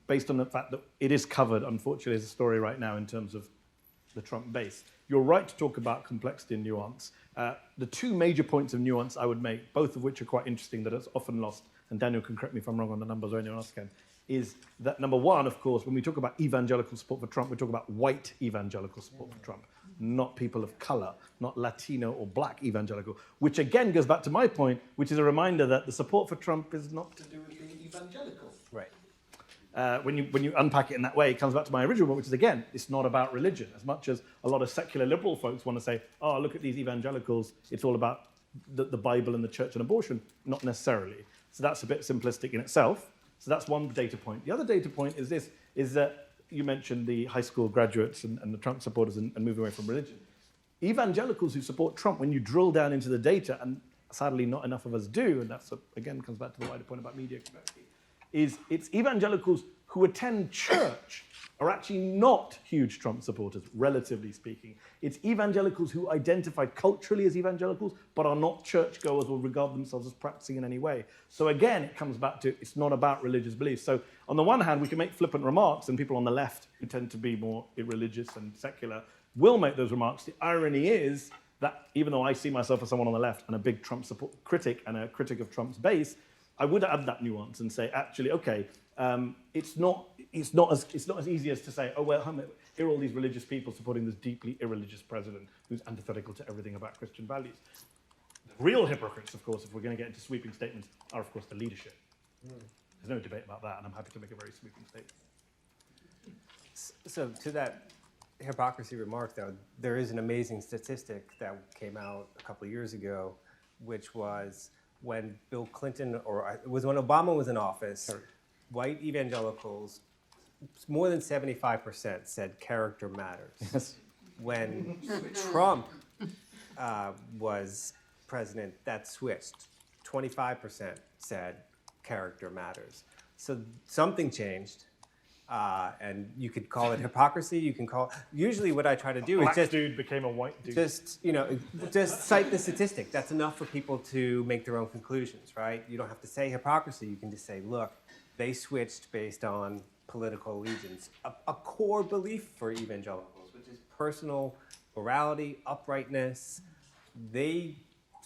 Speaker 2: based on the fact that it is covered, unfortunately, as a story right now in terms of the Trump base. You're right to talk about complexity and nuance. The 2 major points of nuance I would make, both of which are quite interesting, that it's often lost, and Daniel can correct me if I'm wrong on the numbers or anyone else can, is that number one, of course, when we talk about evangelical support for Trump, we talk about white evangelical support for Trump, not people of color, not Latino or black evangelical, which again goes back to my point, which is a reminder that the support for Trump is not to do with being evangelical.
Speaker 3: Right.
Speaker 2: When you unpack it in that way, it comes back to my original point, which is, again, it's not about religion. As much as a lot of secular liberal folks want to say, oh, look at these evangelicals, it's all about the Bible and the church and abortion. Not necessarily. So that's a bit simplistic in itself. So that's one data point. The other data point is this, is that you mentioned the high school graduates and the Trump supporters and moving away from religion. Evangelicals who support Trump, when you drill down into the data, and sadly not enough of us do, and that's, again, comes back to the wider point about media capacity, is it's evangelicals who attend church are actually not huge Trump supporters, relatively speaking. It's evangelicals who identify culturally as evangelicals, but are not churchgoers or regard themselves as practicing in any way. So again, it comes back to, it's not about religious beliefs. So on the one hand, we can make flippant remarks, and people on the left who tend to be more irreligious and secular will make those remarks. The irony is that even though I see myself as someone on the left and a big Trump support critic and a critic of Trump's base, I would add that nuance and say, actually, okay, it's not as easy as to say, oh, well, here are all these religious people supporting this deeply irreligious president who's antithetical to everything about Christian values. The real hypocrites, of course, if we're going to get into sweeping statements, are, of course, the leadership. There's no debate about that, and I'm happy to make a very sweeping statement.
Speaker 3: So to that hypocrisy remark, though, there is an amazing statistic that came out a couple of years ago, which was when Bill Clinton, or it was when Obama was in office, white evangelicals, more than 75% said character matters.
Speaker 2: Yes.
Speaker 3: When Trump was president, that switched. 25% said character matters. So something changed, And you could call it hypocrisy. You can call. Usually, what I try to do is
Speaker 2: Black
Speaker 3: just
Speaker 2: dude became a white dude.
Speaker 3: just cite the statistic. That's enough for people to make their own conclusions, right? You don't have to say hypocrisy. You can just say, look, they switched based on political allegiance, a core belief for evangelicals, which is personal morality, uprightness. They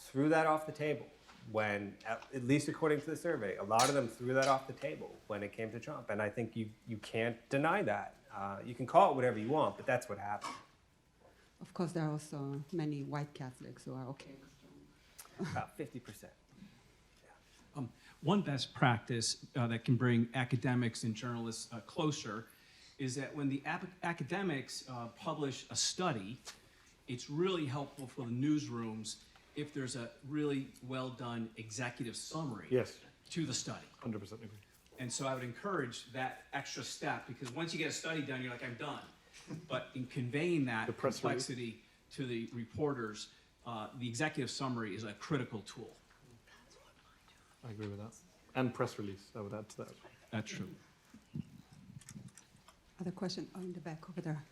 Speaker 3: threw that off the table when, at least according to the survey, a lot of them threw that off the table when it came to Trump. And I think you can't deny that. You can call it whatever you want, but that's what happened.
Speaker 1: Of course, there are also many white Catholics who are okay with Trump.
Speaker 3: About 50%.
Speaker 8: One best practice that can bring academics and journalists closer is that when the academics publish a study, it's really helpful for the newsrooms if there's a really well-done executive summary
Speaker 2: Yes.
Speaker 8: to the study.
Speaker 2: 100% agree.
Speaker 8: And so I would encourage that extra step, because once you get a study done, you're like, I'm done. But in conveying that
Speaker 2: The press release.
Speaker 8: complexity to the reporters, the executive summary is a critical tool.
Speaker 2: I agree with that. And press release, I would add to that.
Speaker 8: That's true.
Speaker 1: Other question? Oh, in the back over there.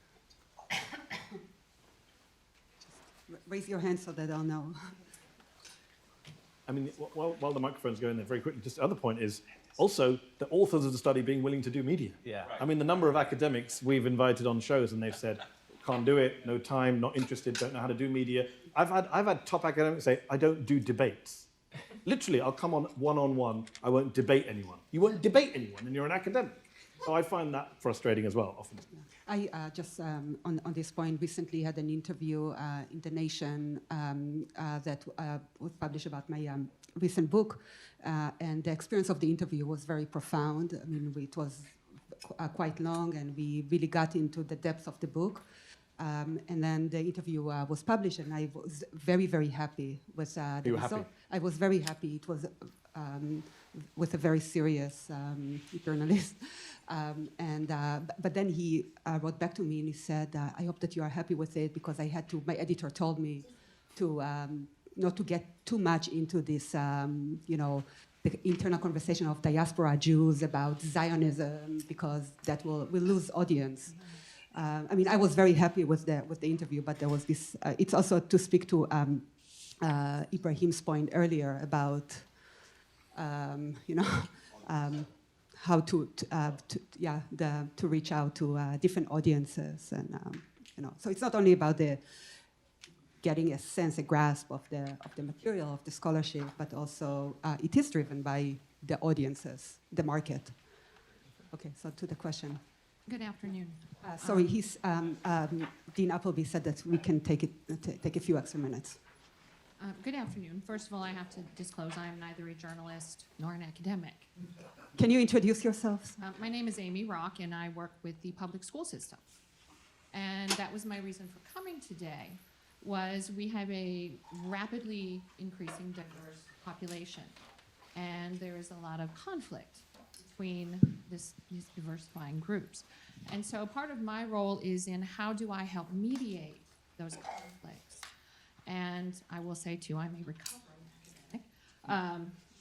Speaker 1: Just raise your hand so that I'll know.
Speaker 2: I mean, while the microphone's going there very quickly, just the other point is also the authors of the study being willing to do media.
Speaker 3: Yeah.
Speaker 2: I mean, the number of academics we've invited on shows and they've said, can't do it, no time, not interested, don't know how to do media. I've had top academics say, I don't do debates. Literally, I'll come on one-on-one, I won't debate anyone. You won't debate anyone and you're an academic. So I find that frustrating as well, often.
Speaker 1: I just, on this point, recently had an interview in The Nation that was published about my recent book. And the experience of the interview was very profound. I mean, it was quite long, and we really got into the depths of the book. And then the interview was published, and I was very, very happy with the
Speaker 2: You were
Speaker 1: result.
Speaker 2: happy?
Speaker 1: I was very happy. It was with a very serious journalist. But then he wrote back to me and he said, I hope that you are happy with it, because my editor told me to not to get too much into this, the internal conversation of diaspora Jews about Zionism, because that will lose audience. I mean, I was very happy with the interview, but there was this. It's also to speak to Ibrahim's point earlier about, how to reach out to different audiences, and so it's not only about getting a sense, a grasp of the material, of the scholarship, but also it is driven by the audiences, the market. Okay, so to the question.
Speaker 9: Good afternoon.
Speaker 1: Sorry, Dean Appleby said that we can take a few extra minutes.
Speaker 9: Good afternoon. First of all, I have to disclose I am neither a journalist nor an academic.
Speaker 1: Can you introduce yourselves?
Speaker 9: My name is Amy Rock, and I work with the public school system. And that was my reason for coming today, was we have a rapidly increasing diverse population, and there is a lot of conflict between these diversifying groups. And so part of my role is in how do I help mediate those conflicts. And I will say, too, I'm a recovering academic,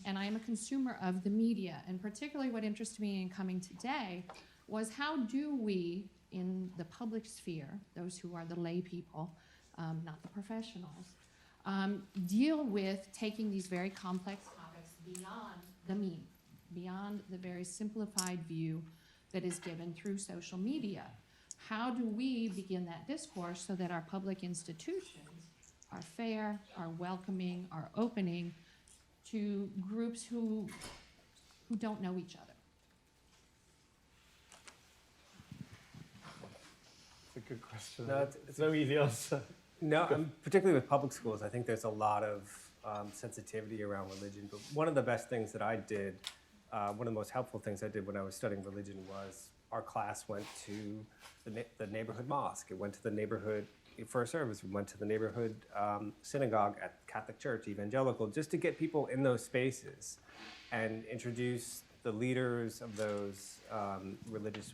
Speaker 9: and I am a consumer of the media. And particularly what interested me in coming today was how do we, in the public sphere, those who are the lay people, not the professionals, deal with taking these very complex topics beyond the meme, beyond the very simplified view that is given through social media. How do we begin that discourse so that our public institutions are fair, are welcoming, are opening to groups who don't know each other?
Speaker 2: It's a good question.
Speaker 3: No,
Speaker 2: it's no easy answer.
Speaker 3: No, particularly with public schools, I think there's a lot of sensitivity around religion. But one of the best things that I did, one of the most helpful things I did when I was studying religion was our class went to the neighborhood mosque. It went to the neighborhood for a service. We went to the neighborhood synagogue at Catholic Church, evangelical, just to get people in those spaces and introduce the leaders of those religious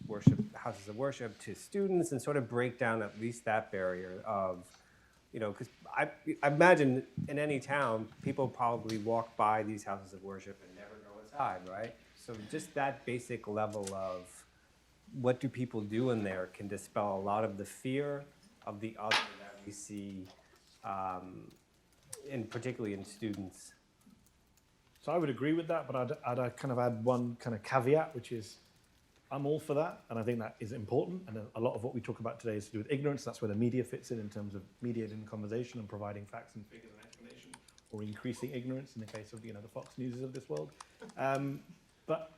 Speaker 3: houses of worship to students, and sort of break down at least that barrier of, because I imagine in any town, people probably walk by these houses of worship and never go inside, right? So just that basic level of what do people do in there can dispel a lot of the fear of the other that we see, particularly in students.
Speaker 2: So I would agree with that, but I'd kind of add one kind of caveat, which is I'm all for that, and I think that is important. And a lot of what we talk about today is to do with ignorance. That's where the media fits in terms of mediating conversation and providing facts and figures and explanation, or increasing ignorance in the case of the Fox Newses of this world. But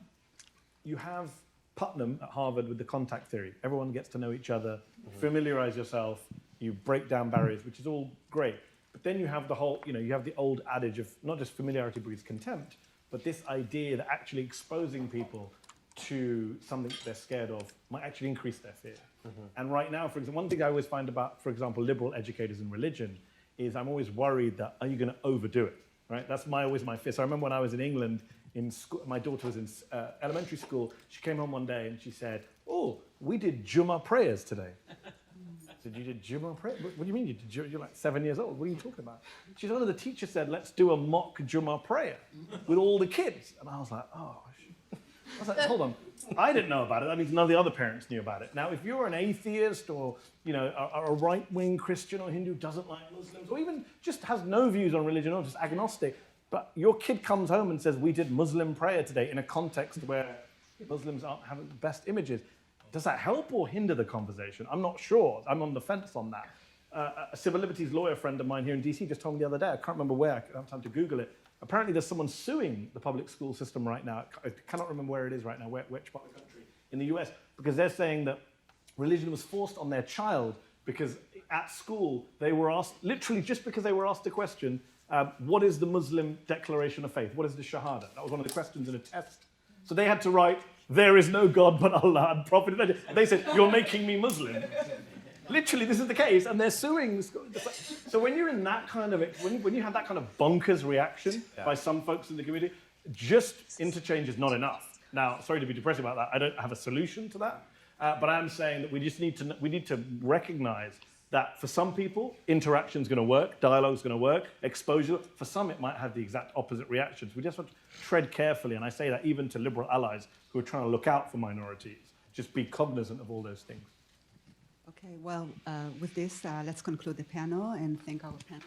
Speaker 2: you have Putnam at Harvard with the contact theory. Everyone gets to know each other, familiarize yourself, you break down barriers, which is all great. But then you have the whole, you have the old adage of not just familiarity breeds contempt, but this idea that actually exposing people to something that they're scared of might actually increase their fear. And right now, for example, one thing I always find about, for example, liberal educators in religion is I'm always worried that, are you going to overdo it, right? That's always my fear. So I remember when I was in England, in school, my daughter was in elementary school, she came home one day and she said, oh, we did Jummah prayers today. I said, you did Jummah prayers? What do you mean you did Jummah? You're like 7 years old, what are you talking about? She said, oh, the teacher said, let's do a mock Jummah prayer with all the kids. And I was like, oh, I was like, hold on, I didn't know about it. That means none of the other parents knew about it. Now, if you're an atheist or a right-wing Christian or Hindu who doesn't like Muslims, or even just has no views on religion or just agnostic, but your kid comes home and says, we did Muslim prayer today in a context where Muslims aren't having the best images, does that help or hinder the conversation? I'm not sure. I'm on the fence on that. A civil liberties lawyer friend of mine here in DC just told me the other day, I can't remember where, I don't have time to Google it. Apparently there's someone suing the public school system right now. I cannot remember where it is right now, which part of the country, in the US, because they're saying that religion was forced on their child because at school they were asked, literally just because they were asked a question, what is the Muslim declaration of faith? What is the Shahada? That was one of the questions in a test. So they had to write, there is no God but Allah and Prophet. They said, you're making me Muslim. Literally, this is the case, and they're suing the school. So when you're in that kind of, when you have that kind of bonkers reaction by some folks in the community, just interchange is not enough. Now, sorry to be depressing about that. I don't have a solution to that, but I am saying that we need to recognize that for some people, interaction is going to work, dialogue is going to work, exposure. For some, it might have the exact opposite reactions. We just have to tread carefully, and I say that even to liberal allies who are trying to look out for minorities. Just be cognizant of all those things.
Speaker 1: Okay, well, with this, let's conclude the panel and thank our panel.